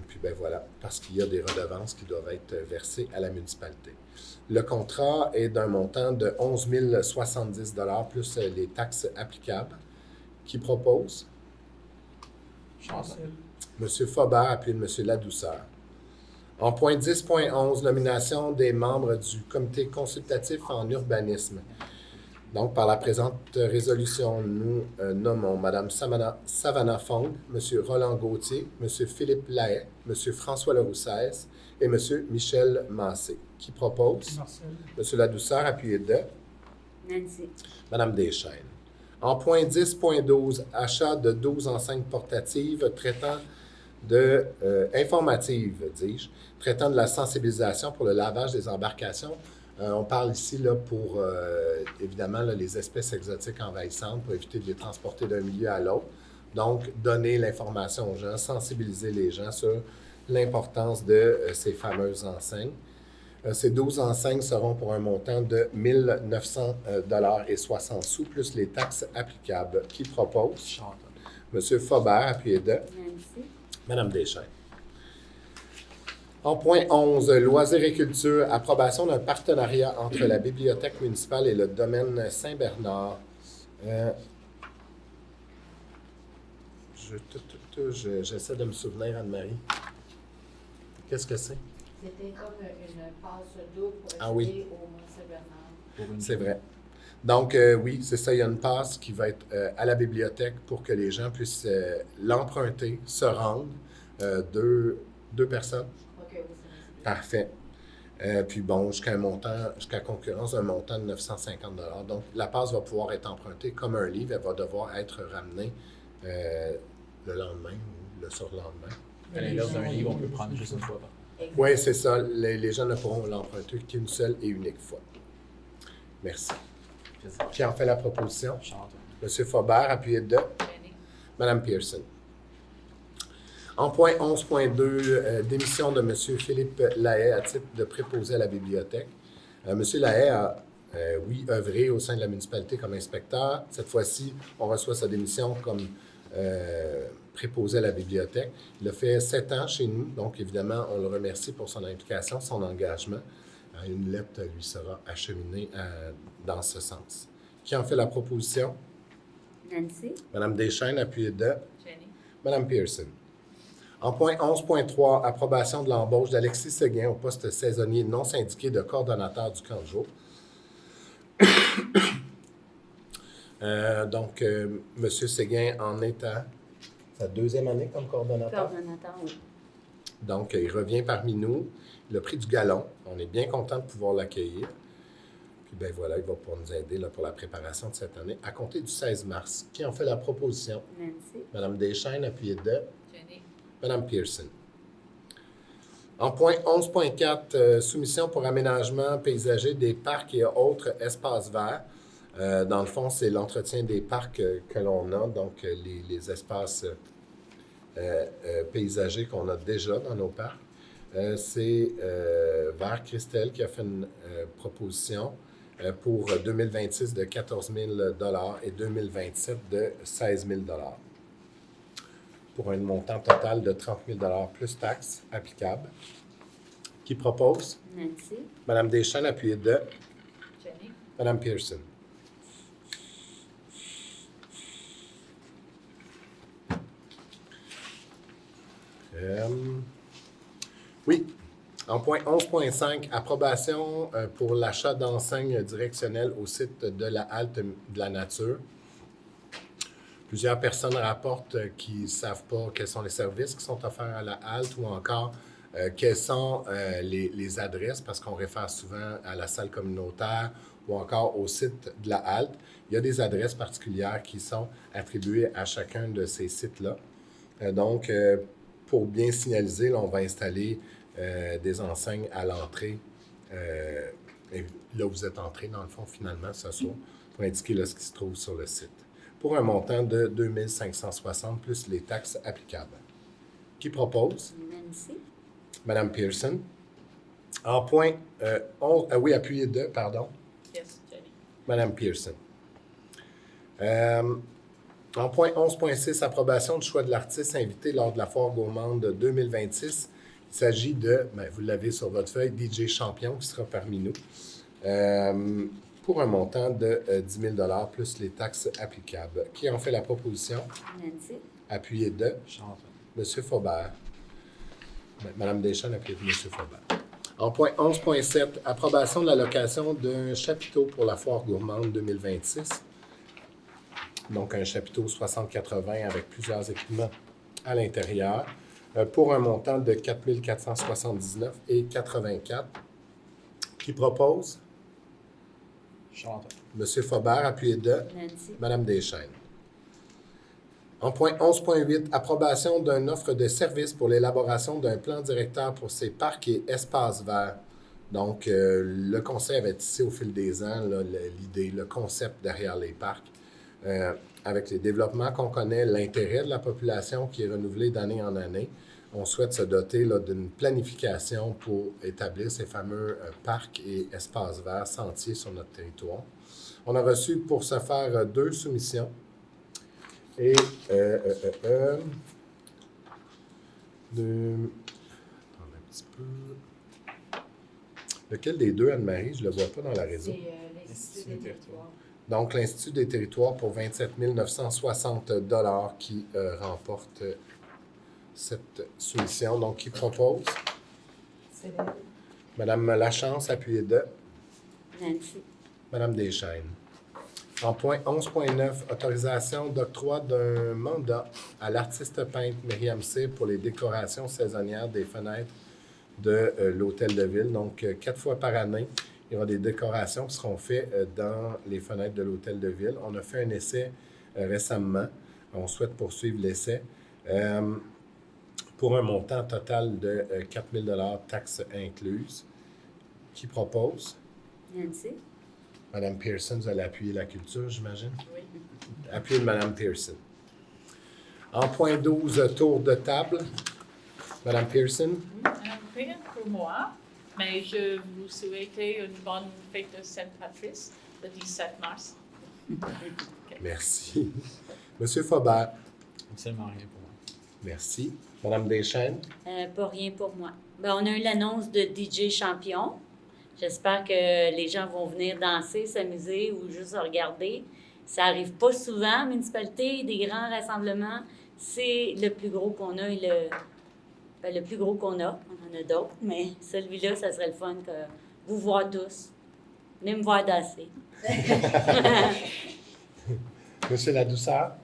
Puis ben voilà, parce qu'il y a des redevances qui doivent être versées à la municipalité. Le contrat est d'un montant de 11 070 $ plus les taxes applicables. Qui propose? Marcel. M. Faubert, appuyé de M. Ladouceur. En point 10.11, nomination des membres du comité consultatif en urbanisme. Donc, par la présente résolution, nous nommons Mme Savannah Fong, M. Roland Gauthier, M. Philippe Lahaye, M. François Leroussès et M. Michel Massé. Qui propose? Marcel. M. Ladouceur, appuyé de Nancy. Mme Deschaines. En point 10.12, achat de 12 enseignes portatives traitant de informatives, dis-je, traitant de la sensibilisation pour le lavage des embarcations. On parle ici là, pour, évidemment, là, les espèces exotiques envahissantes pour éviter de les transporter d'un milieu à l'autre. Donc, donner l'information aux gens, sensibiliser les gens sur l'importance de ces fameuses enseignes. Ces 12 enseignes seront pour un montant de 1 900,60 $, plus les taxes applicables. Qui propose? Chantal. M. Faubert, appuyé de Nancy. Mme Deschaines. En point 11, loisirs et culture, approbation d'un partenariat entre la Bibliothèque municipale et le domaine Saint-Bernard. J'essaie de me souvenir, Anne-Marie. Qu'est-ce que c'est? C'était comme une passe double pour Ah oui. accéder au Mont-Saint-Bernard. C'est vrai. Donc, oui, c'est ça. Il y a une passe qui va être à la bibliothèque pour que les gens puissent l'emprunter, se rendre. Deux personnes. OK, oui, c'est Parfait. Puis bon, jusqu'à concurrence d'un montant de 950 $. Donc, la passe va pouvoir être empruntée comme un livre. Elle va devoir être ramenée le lendemain ou le surlendemain. À l'inverse d'un livre, on peut prendre juste une fois. Oui, c'est ça. Les gens ne pourront l'emprunter qu'une seule et unique fois. Merci. Qui en fait la proposition? Chantal. M. Faubert, appuyé de Jenny. Mme Pearson. En point 11.2, démission de M. Philippe Lahaye à titre de préposé à la bibliothèque. M. Lahaye a, oui, œuvré au sein de la municipalité comme inspecteur. Cette fois-ci, on reçoit sa démission comme préposé à la bibliothèque. Il a fait 7 ans chez nous, donc évidemment, on le remercie pour son implication, son engagement. Une lettre lui sera acheminée dans ce sens. Qui en fait la proposition? Nancy. Mme Deschaines, appuyée de Jenny. Mme Pearson. En point 11.3, approbation de l'embauche d'Alexis Séguin au poste saisonnier non syndiqué de coordonnateur du camp de jour. Donc, M. Séguin en est à sa 2e année comme coordonnateur. Coordonnateur, oui. Donc, il revient parmi nous. Il a pris du galon. On est bien content de pouvoir l'accueillir. Puis, ben voilà, il va pouvoir nous aider là, pour la préparation de cette année à compter du 16 mars. Qui en fait la proposition? Nancy. Mme Deschaines, appuyée de Jenny. Mme Pearson. En point 11.4, soumission pour aménagement paysager des parcs et autres espaces verts. Dans le fond, c'est l'entretien des parcs que l'on a, donc les espaces paysagers qu'on a déjà dans nos parcs. C'est Vert Christelle qui a fait une proposition pour 2026 de 14 000 $ et 2027 de 16 000 $. Pour un montant total de 30 000 $ plus taxes applicables. Qui propose? Nancy. Mme Deschaines, appuyée de Jenny. Mme Pearson. Oui. En point 11.5, approbation pour l'achat d'enseignes directionnelles au site de la halte de la nature. Plusieurs personnes rapportent qu'ils ne savent pas quels sont les services qui sont offerts à la halte ou encore quelles sont les adresses, parce qu'on réfère souvent à la salle communautaire ou encore au site de la halte. Il y a des adresses particulières qui sont attribuées à chacun de ces sites-là. Donc, pour bien signaliser, là, on va installer des enseignes à l'entrée. Et là où vous êtes entré, dans le fond, finalement, ce soir, pour indiquer là, ce qui se trouve sur le site. Pour un montant de 2 560 plus les taxes applicables. Qui propose? Nancy. Mme Pearson. En point 11, oui, appuyé de, pardon, Yes, Jenny. Mme Pearson. En point 11.6, approbation du choix de l'artiste invité lors de la Foire gourmande 2026. Il s'agit de, vous l'avez sur votre feuille, DJ Champion qui sera parmi nous. Pour un montant de 10 000 $ plus les taxes applicables. Qui en fait la proposition? Nancy. Appuyé de Chantal. M. Faubert. Mme Deschaines, appuyée de M. Faubert. En point 11.7, approbation de la location d'un chapiteau pour la Foire gourmande 2026. Donc, un chapiteau 60-80 avec plusieurs équipements à l'intérieur pour un montant de 4 479,84. Qui propose? Chantal. M. Faubert, appuyé de Nancy. Mme Deschaines. En point 11.8, approbation d'une offre de service pour l'élaboration d'un plan directeur pour ces parcs et espaces verts. Donc, le conseil avait tissé au fil des ans l'idée, le concept derrière les parcs. Avec les développements qu'on connaît, l'intérêt de la population qui est renouvelé d'année en année, on souhaite se doter là, d'une planification pour établir ces fameux parcs et espaces verts, sentiers sur notre territoire. On a reçu pour ce faire 2 soumissions. Et attendez un petit peu. Lequel des deux, Anne-Marie? Je ne le vois pas dans la réseau. C'est l'Institut des territoires. Donc, l'Institut des territoires pour 27 960 $ qui remporte cette soumission. Donc, qui propose? C'est vrai. Madame Lachance, appuyée de. Nancy. Madame Deschaines. En point 11.9, autorisation d'octroi d'un mandat à l'artiste peintre Myriam Cyr pour les décorations saisonnières des fenêtres de l'Hôtel de Ville. Donc, 4 fois par année, il y aura des décorations qui seront faites dans les fenêtres de l'Hôtel de Ville. On a fait un essai récemment. On souhaite poursuivre l'essai pour un montant total de 4 000 $, taxes incluses. Qui propose? Nancy. Madame Pearson, vous allez appuyer la culture, j'imagine? Oui. Appuyez Madame Pearson. En point 12, tour de table. Madame Pearson? Rien pour moi, mais je vous souhaite une bonne fête de Saint-Patrice le 17 mars. Merci. Monsieur Faubert? Absolument rien pour moi. Merci. Madame Deschaines? Pas rien pour moi. Ben, on a eu l'annonce de DJ Champion. J'espère que les gens vont venir danser, s'amuser ou juste regarder. Ça n'arrive pas souvent, municipalité, des grands rassemblements. C'est le plus gros qu'on a et le plus gros qu'on a. On en a d'autres, mais celui-là, ça serait le fun que vous voir tous. Venez me voir danser. Monsieur Ladouceur?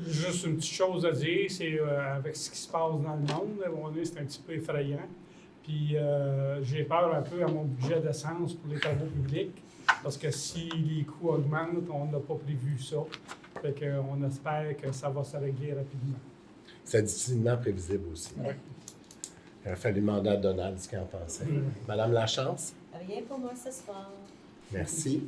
Juste une petite chose à dire, c'est avec ce qui se passe dans le monde, à un moment donné, c'est un petit peu effrayant. Puis j'ai peur un peu à mon budget d'essence pour les travaux publics, parce que si les coûts augmentent, on n'a pas prévu ça. Fait qu'on espère que ça va se régler rapidement. C'est difficilement prévisible aussi. Oui. Il a fallu demander à Donald ce qu'il en pensait. Madame Lachance? Rien pour moi ce soir. Merci.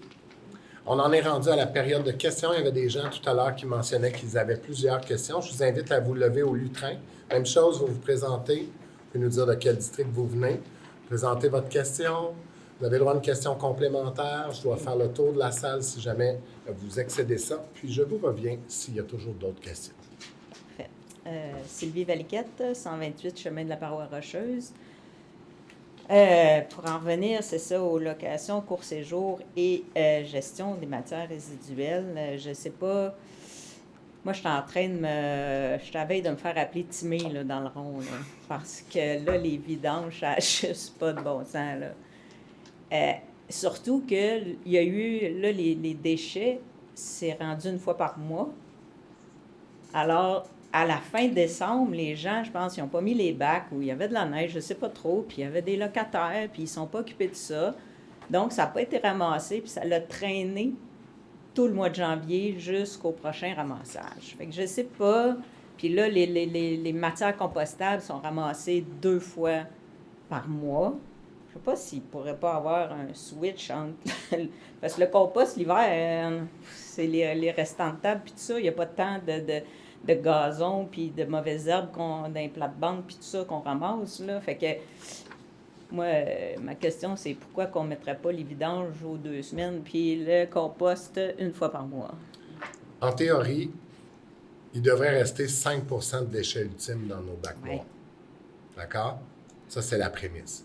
On en est rendu à la période de questions. Il y avait des gens tout à l'heure qui mentionnaient qu'ils avaient plusieurs questions. Je vous invite à vous lever au lutrin. Même chose, vous vous présentez. Vous pouvez nous dire de quel district vous venez. Présentez votre question. Vous avez le droit à une question complémentaire. Je dois faire le tour de la salle si jamais vous excédez ça. Puis je vous reviens s'il y a toujours d'autres questions. Sylvie Valiquette, 128 chemin de la Paroi Rocheuse. Pour en revenir, c'est ça, aux locations, court séjour et gestion des matières résiduelles. Je sais pas. Moi, je suis en train de je suis à veille de me faire appeler Timé là, dans le rond. Là, parce que là, les vidanges, ça n'a juste pas de bon sens. Là. Surtout qu'il y a eu, là, les déchets, c'est rendu une fois par mois. Alors, à la fin décembre, les gens, je pense, ils n'ont pas mis les bacs où il y avait de la neige, je ne sais pas trop, puis il y avait des locataires, puis ils ne sont pas occupés de ça. Donc, ça n'a pas été ramassé, puis ça l'a traîné tout le mois de janvier jusqu'au prochain ramassage. Fait que je ne sais pas. Puis là, les matières compostables sont ramassées 2 fois par mois. Je ne sais pas s'il ne pourrait pas avoir un switch entre... Parce que le compost, l'hiver, c'est les restants de table, puis tout ça, il n'y a pas tant de gazon, puis de mauvaises herbes dans les plates-bandes, puis tout ça qu'on ramasse, là. Fait que, moi, ma question, c'est pourquoi qu'on ne mettrait pas les vidanges aux 2 semaines, puis le compost 1 fois par mois? En théorie, il devrait rester 5 % de déchets ultimes dans nos bacs noirs. D'accord? Ça, c'est la prémisse.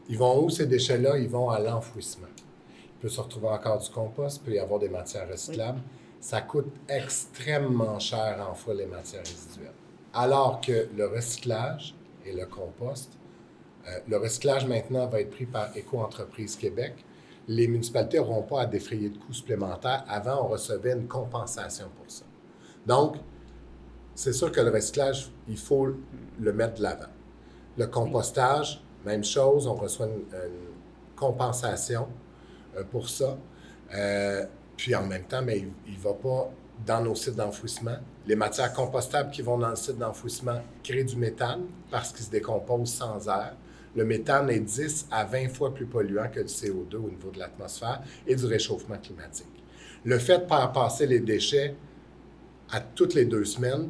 Ils vont où, ces déchets-là? Ils vont à l'enfouissement. Il peut se retrouver encore du compost, il peut y avoir des matières recyclables. Ça coûte extrêmement cher en fois les matières résiduelles. Alors que le recyclage et le compost, le recyclage maintenant va être pris par Éco-entreprise Québec. Les municipalités n'auront pas à défrayer de coûts supplémentaires. Avant, on recevait une compensation pour ça. Donc, c'est sûr que le recyclage, il faut le mettre de l'avant. Le compostage, même chose, on reçoit une compensation pour ça. Puis en même temps, mais il ne va pas dans nos sites d'enfouissement. Les matières compostables qui vont dans le site d'enfouissement créent du méthane parce qu'ils se décomposent sans air. Le méthane est 10 à 20 fois plus polluant que le CO2 au niveau de l'atmosphère et du réchauffement climatique. Le fait de faire passer les déchets à toutes les 2 semaines,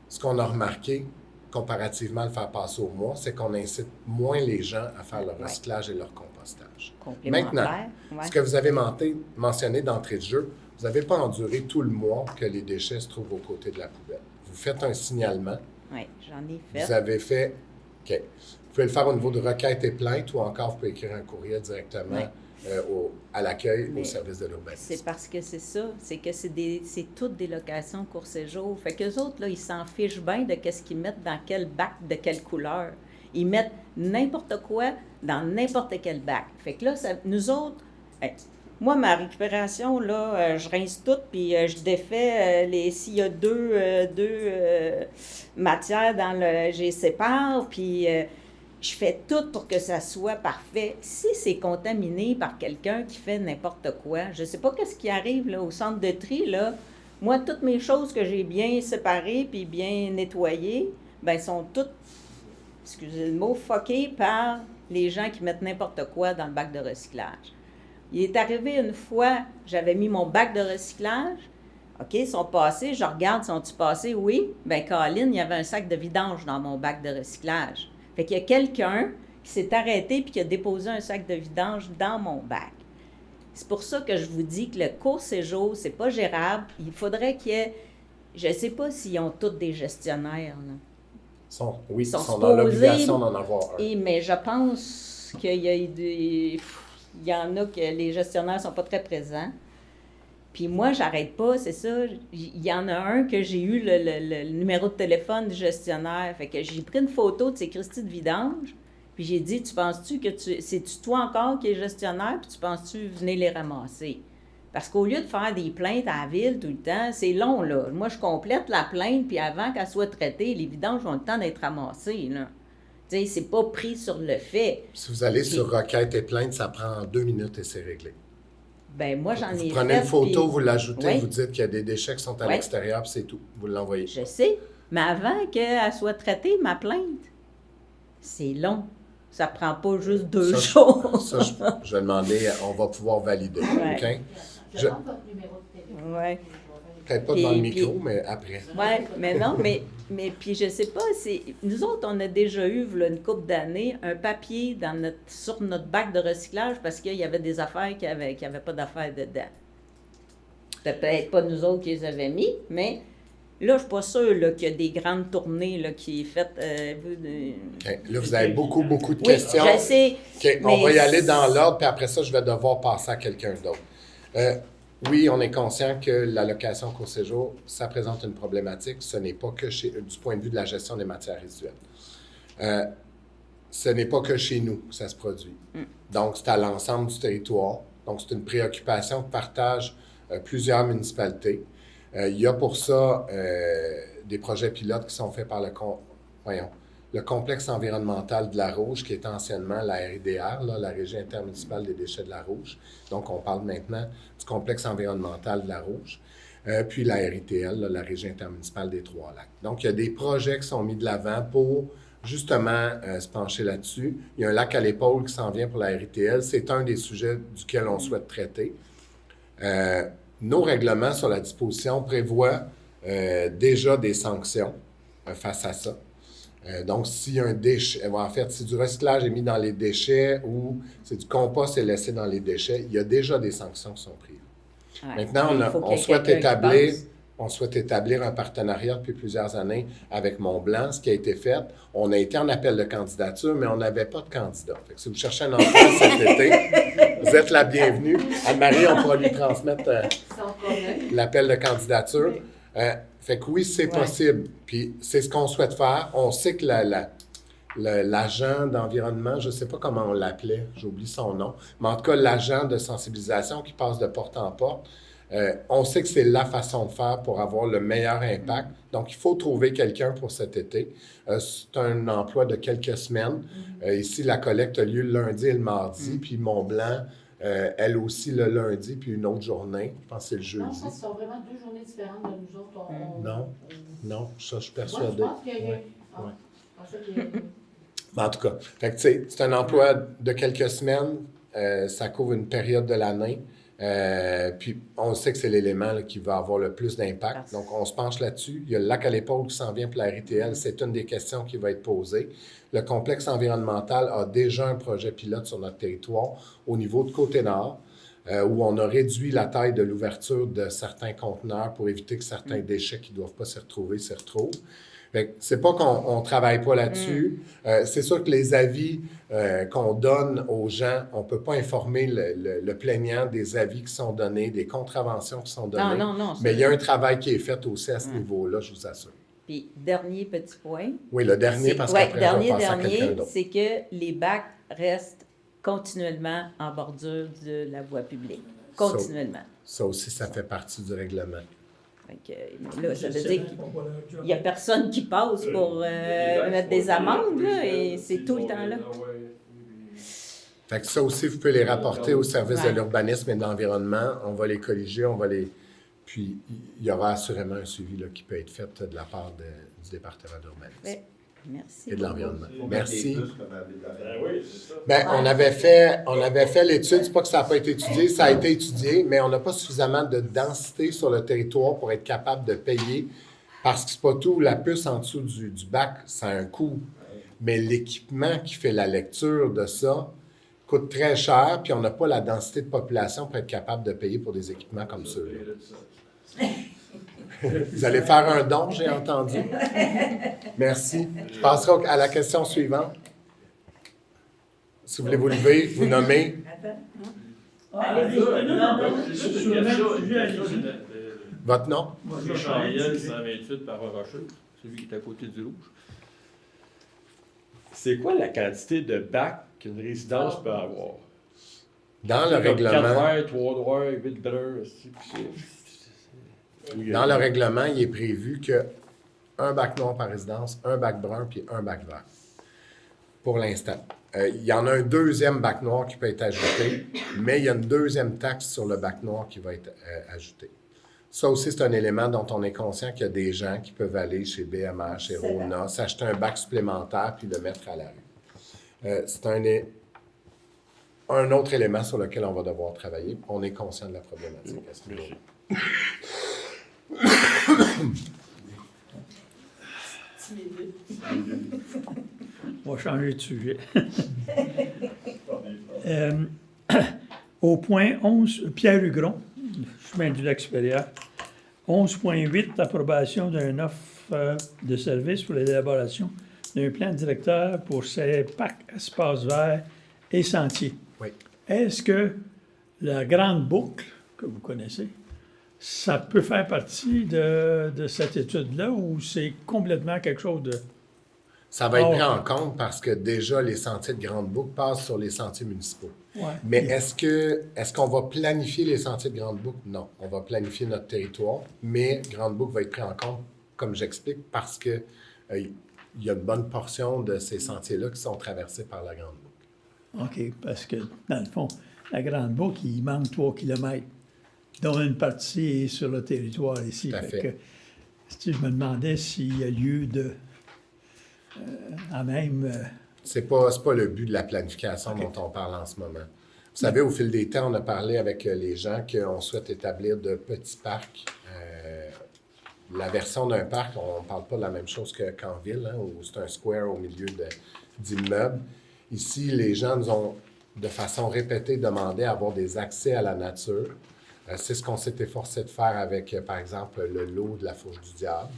ce qu'on a remarqué, comparativement à le faire passer au mois, c'est qu'on incite moins les gens à faire leur recyclage et leur compostage. Maintenant, ce que vous avez mentionné d'entrée de jeu, vous n'avez pas enduré tout le mois que les déchets se trouvent aux côtés de la poubelle. Vous faites un signalement. Oui, j'en ai fait. Vous avez fait... OK. Vous pouvez le faire au niveau de requête et plainte ou encore vous pouvez écrire un courriel directement à l'accueil, au service de l'urbanisme. C'est parce que c'est ça. C'est que c'est toutes des locations court-séjour. Fait qu'eux autres, là, ils s'en fichent bien de qu'est-ce qu'ils mettent dans quel bac, de quelle couleur. Ils mettent n'importe quoi dans n'importe quel bac. Fait que là, nous autres... moi, ma récupération, là, je rince tout, puis je défais s'il y a deux matières dans le... Je les sépare, puis je fais tout pour que ça soit parfait. Si c'est contaminé par quelqu'un qui fait n'importe quoi, je sais pas qu'est-ce qui arrive là, au centre de tri, là. Moi, toutes mes choses que j'ai bien séparées puis bien nettoyées, ben sont toutes, excusez le mot, fuckées par les gens qui mettent n'importe quoi dans le bac de recyclage. Il est arrivé une fois, j'avais mis mon bac de recyclage. OK, ils sont passés, je regarde, sont-ils passés? Oui. Bien, Colin, il y avait un sac de vidange dans mon bac de recyclage. Fait qu'il y a quelqu'un qui s'est arrêté puis qui a déposé un sac de vidange dans mon bac. C'est pour ça que je vous dis que le court-séjour, c'est pas gérable. Il faudrait qu'il y ait... Je sais pas s'ils ont tous des gestionnaires, là. Ils sont dans l'obligation d'en avoir un. Mais je pense qu'il y a des... Il y en a que les gestionnaires sont pas très présents. Puis moi, j'arrête pas, c'est ça. Il y en a un que j'ai eu le numéro de téléphone du gestionnaire. Fait que j'ai pris une photo de ces Christy de vidange. Puis j'ai dit, tu penses-tu que c'est-tu toi encore qui es gestionnaire? Puis tu penses-tu venir les ramasser? Parce qu'au lieu de faire des plaintes à la ville tout le temps, c'est long, là. Moi, je complète la plainte, puis avant qu'elle soit traitée, les vidanges ont le temps d'être ramassées, là. Tu sais, c'est pas pris sur le fait. Si vous allez sur requête et plainte, ça prend 2 minutes et c'est réglé. Ben moi, j'en ai fait. Vous prenez une photo, puis... vous l'ajoutez, oui. Vous dites qu'il y a des déchets qui sont à l'extérieur, puis c'est tout. Vous l'envoyez. Je sais, mais avant qu'elle soit traitée, ma plainte, c'est long. Ça prend pas juste 2 jours. Ça, je vais demander, on va pouvoir valider. OK? Je prends votre numéro de téléphone. Oui. Peut-être pas devant le micro, mais après. Oui, mais non, mais puis je sais pas, nous autres, on a déjà eu, là, une couple d'années, un papier sur notre bac de recyclage parce qu'il y avait des affaires qui avaient pas d'affaires dedans. Peut-être pas nous autres qui les avaient mis, mais là, je suis pas sûre là, qu'il y a des grandes tournées là, qui est faites. OK. Là, vous avez beaucoup de questions. Oui, je sais. OK. On va y aller dans l'ordre, puis après ça, je vais devoir passer à quelqu'un d'autre. Oui, on est conscient que la location court-séjour, ça présente une problématique. Ce n'est pas que du point de vue de la gestion des matières résiduelles. Ce n'est pas que chez nous que ça se produit. Donc, c'est à l'ensemble du territoire. Donc, c'est une préoccupation que partagent plusieurs municipalités. Il y a pour ça des projets pilotes qui sont faits par le complexe environnemental de la Rouge, qui était anciennement la RIDR, la Régie intermunicipale des déchets de la Rouge. Donc, on parle maintenant du complexe environnemental de la Rouge. Puis la RITL, la Régie intermunicipale des Trois-Lacs. Donc, il y a des projets qui sont mis de l'avant pour justement se pencher là-dessus. Il y a un lac à l'épaule qui s'en vient pour la RITL. C'est un des sujets duquel on souhaite traiter. Nos règlements sur la disposition prévoient déjà des sanctions face à ça. Donc, s'il y a un déchet, en fait, si du recyclage est mis dans les déchets ou c'est du compost et laissé dans les déchets, il y a déjà des sanctions qui sont prises. Ouais. Maintenant, on souhaite établir un partenariat depuis plusieurs années avec Mont-Blanc, ce qui a été fait. On a été en appel de candidature, mais on n'avait pas de candidat. Fait que si vous cherchez un emploi cet été, vous êtes la bienvenue. Anne-Marie, on pourra lui transmettre l'appel de candidature. Fait que oui, c'est possible. Puis c'est ce qu'on souhaite faire. On sait que l'agent d'environnement, je ne sais pas comment on l'appelait, j'oublie son nom, mais en tout cas, l'agent de sensibilisation qui passe de porte en porte, on sait que c'est la façon de faire pour avoir le meilleur impact. Donc, il faut trouver quelqu'un pour cet été. C'est un emploi de quelques semaines. Ici, la collecte a lieu le lundi et le mardi, puis Mont-Blanc, elle aussi le lundi, puis une autre journée. Je pense que c'est le jeudi. Non, je pense que ce sont vraiment 2 journées différentes de nous autres. Non, ça, je suis persuadé. Moi, je pense qu'il y a eu... je pensais qu'il y a eu... En tout cas, fait que, c'est un emploi de quelques semaines. Ça couvre une période de l'année. Puis on sait que c'est l'élément là, qui va avoir le plus d'impact. Merci. Donc, on se penche là-dessus. Il y a le lac à l'épaule qui s'en vient pour la RITL. C'est une des questions qui va être posée. Le complexe environnemental a déjà un projet pilote sur notre territoire au niveau de Côte-Nord, où on a réduit la taille de l'ouverture de certains conteneurs pour éviter que certains déchets qui ne doivent pas s'y retrouver s'y retrouvent. Fait que c'est pas qu'on ne travaille pas là-dessus. C'est sûr que les avis qu'on donne aux gens, on ne peut pas informer le plaignant des avis qui sont donnés, des contraventions qui sont données. Non. Mais il y a un travail qui est fait aussi à ce niveau-là, je vous assure. Puis, dernier petit point. Oui, le dernier, parce qu'après, on va passer à quelqu'un d'autre. c'est que les bacs restent continuellement en bordure de la voie publique. Continuellement. Ça aussi, ça fait partie du règlement. Fait que, là, ça veut dire qu'il n'y a personne qui passe pour mettre des amendes, là, et c'est tout le temps là. Fait que ça aussi, vous pouvez les rapporter au service de Ouais. l'urbanisme et de l'environnement. On va les corriger, Puis, il y aura assurément un suivi là, qui peut être fait de la part du département d'urbanisme Ouais. Merci. et de l'environnement. Faut mettre Merci. des puces comme avec la- Ben oui, c'est ça. Ben, on avait fait l'étude, c'est pas que ça n'a pas été étudié, ça a été étudié, mais on n'a pas suffisamment de densité sur le territoire pour être capable de payer, parce que c'est pas tout, la puce en dessous du bac, ça a un coût. Mais l'équipement qui fait la lecture de ça coûte très cher, puis on n'a pas la densité de population pour être capable de payer pour des équipements comme ceux-là. Vous allez faire un don, j'ai entendu. Merci. Je passerai à la question suivante. Si vous voulez vous lever, vous nommez. Allez-y. Juste une question. Votre nom? C'est Chariel, 128 par Rocheux, celui qui est à côté du rouge. C'est quoi la quantité de bacs qu'une résidence peut avoir? Dans le C'est comme règlement, 4 verres, 3 droits, 8 bruns, dans le règlement, il est prévu que un bac noir par résidence, un bac brun puis un bac vert. Pour l'instant. Il y en a un deuxième bac noir qui peut être ajouté, mais il y a une deuxième taxe sur le bac noir qui va être ajoutée. Ça aussi, c'est un élément dont on est conscient qu'il y a des gens qui peuvent aller chez BMH, chez Rona, s'acheter un bac supplémentaire puis le mettre à la rue. C'est un autre élément sur lequel on va devoir travailler. On est conscient de la problématique à ce niveau-là. On va changer de sujet. Au point 11, Pierre Hugron, chemin du lac supérieur. 11.8, approbation d'une offre de service pour l'élaboration d'un plan directeur pour ces parcs, espaces verts et sentiers. Oui. Est-ce que la grande boucle que vous connaissez, ça peut faire partie de cette étude-là ou c'est complètement quelque chose de... Ça va être pris en compte parce que déjà, les sentiers de Grande Boucle passent sur les sentiers municipaux. Ouais. Mais est-ce qu'on va planifier les sentiers de Grande Boucle? Non. On va planifier notre territoire, mais Grande Boucle va être pris en compte, comme j'explique, parce que il y a une bonne portion de ces sentiers-là qui sont traversés par la Grande Boucle. OK, parce que, dans le fond, la Grande Boucle, il manque 3 km, dont une partie est sur le territoire ici. Tout à fait. Que, si je me demandais s'il y a lieu de... à même... C'est pas le but de la planification dont on parle en ce moment. Vous savez, au fil des temps, on a parlé avec les gens qu'on souhaite établir de petits parcs. La version d'un parc, on ne parle pas de la même chose qu'en ville, hein, où c'est un square au milieu d'immeubles. Ici, les gens nous ont, de façon répétée, demandé à avoir des accès à la nature. C'est ce qu'on s'est efforcé de faire avec, par exemple, le lot de la Fourche du Diable.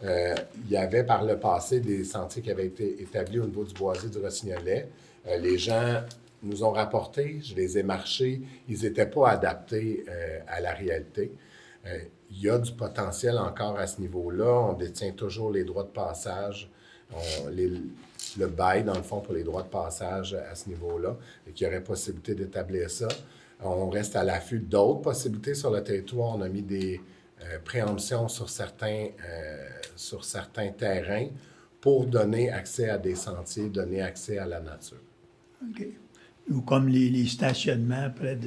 Il y avait par le passé des sentiers qui avaient été établis au niveau du Boisé du Rossignolet. Les gens nous ont rapporté, je les ai marchés, ils n'étaient pas adaptés à la réalité. Il y a du potentiel encore à ce niveau-là. On détient toujours les droits de passage, le bail, dans le fond, pour les droits de passage à ce niveau-là, et qu'il y aurait possibilité d'établir ça. On reste à l'affût d'autres possibilités sur le territoire. On a mis des préemptions sur certains terrains pour donner accès à des sentiers, donner accès à la nature. OK. Ou comme les stationnements près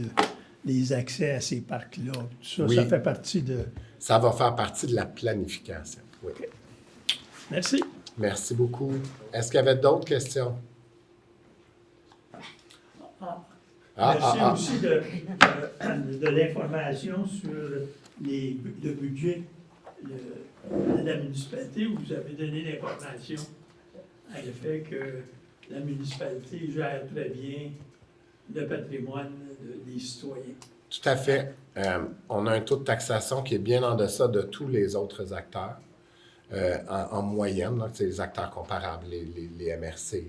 des accès à ces parcs-là. Tout ça, Oui. ça fait partie de... Ça va faire partie de la planification. Oui. OK. Merci. Merci beaucoup. Est-ce qu'il y avait d'autres questions? Merci aussi de l'information sur le budget de la municipalité, où vous avez donné l'information à l'effet que la municipalité gère très bien le patrimoine des citoyens. Tout à fait. On a un taux de taxation qui est bien en deçà de tous les autres acteurs. En moyenne, là, les acteurs comparables, les MRC,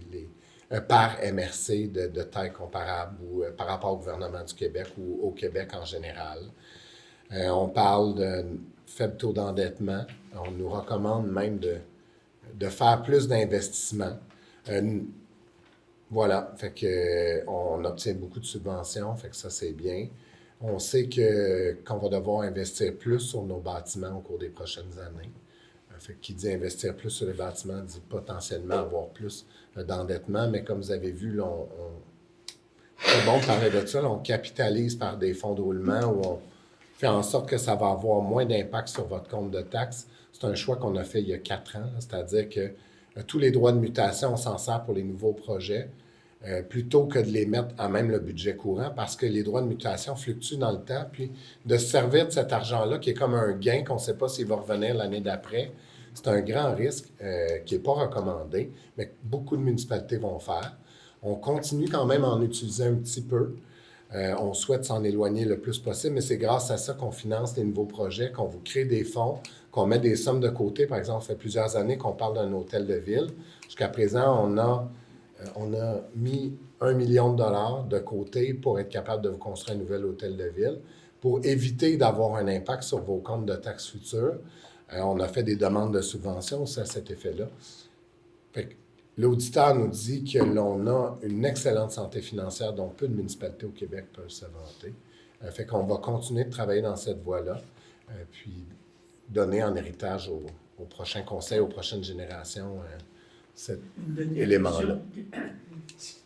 par MRC de taille comparable ou par rapport au gouvernement du Québec ou au Québec en général. On parle de faible taux d'endettement. On nous recommande même de faire plus d'investissements. Voilà, fait que on obtient beaucoup de subventions, fait que ça c'est bien. On sait qu'on va devoir investir plus sur nos bâtiments au cours des prochaines années. Fait que qui dit investir plus sur les bâtiments dit potentiellement avoir plus d'endettement, mais comme vous avez vu, là, c'est bon de parler de ça, là, on capitalise par des fonds de roulement où on fait en sorte que ça va avoir moins d'impact sur votre compte de taxes. C'est un choix qu'on a fait il y a 4 ans, là, c'est-à-dire que tous les droits de mutation, on s'en sert pour les nouveaux projets, plutôt que de les mettre à même le budget courant, parce que les droits de mutation fluctuent dans le temps, puis de se servir de cet argent-là, qui est comme un gain qu'on ne sait pas s'il va revenir l'année d'après, c'est un grand risque qui n'est pas recommandé, mais que beaucoup de municipalités vont faire. On continue quand même à en utiliser un petit peu. On souhaite s'en éloigner le plus possible, mais c'est grâce à ça qu'on finance les nouveaux projets, qu'on vous crée des fonds, qu'on met des sommes de côté. Par exemple, ça fait plusieurs années qu'on parle d'un hôtel de ville. Jusqu'à présent, on a mis 1 million de dollars de côté pour être capable de vous construire un nouvel hôtel de ville, pour éviter d'avoir un impact sur vos comptes de taxes futures. On a fait des demandes de subventions aussi à cet effet-là. Fait que l'auditeur nous dit que l'on a une excellente santé financière dont peu de municipalités au Québec peuvent se vanter. Fait qu'on va continuer de travailler dans cette voie-là, puis donner en héritage au prochain conseil, aux prochaines générations, cet élément-là.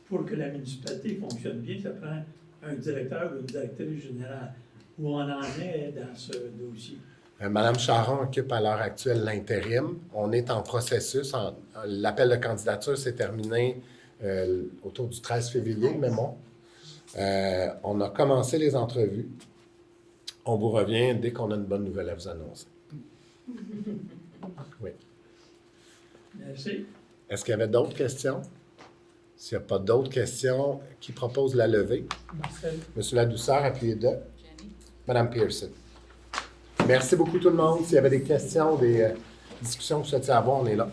Pour que la municipalité fonctionne bien, ça prend un directeur ou une directrice générale. Où on en est dans ce dossier? Madame Charon occupe à l'heure actuelle l'intérim. On est en processus. L'appel de candidature s'est terminé autour du 13 février, mais bon. On a commencé les entrevues. On vous revient dès qu'on a une bonne nouvelle à vous annoncer. Oui. Merci. Est-ce qu'il y avait d'autres questions? S'il n'y a pas d'autres questions, qui propose la levée? Marcel. Monsieur Ladouceur, appuyez de. Jenny? Madame Pearson. Merci beaucoup tout le monde. S'il y avait des questions, des discussions que vous souhaitiez avoir, on est là.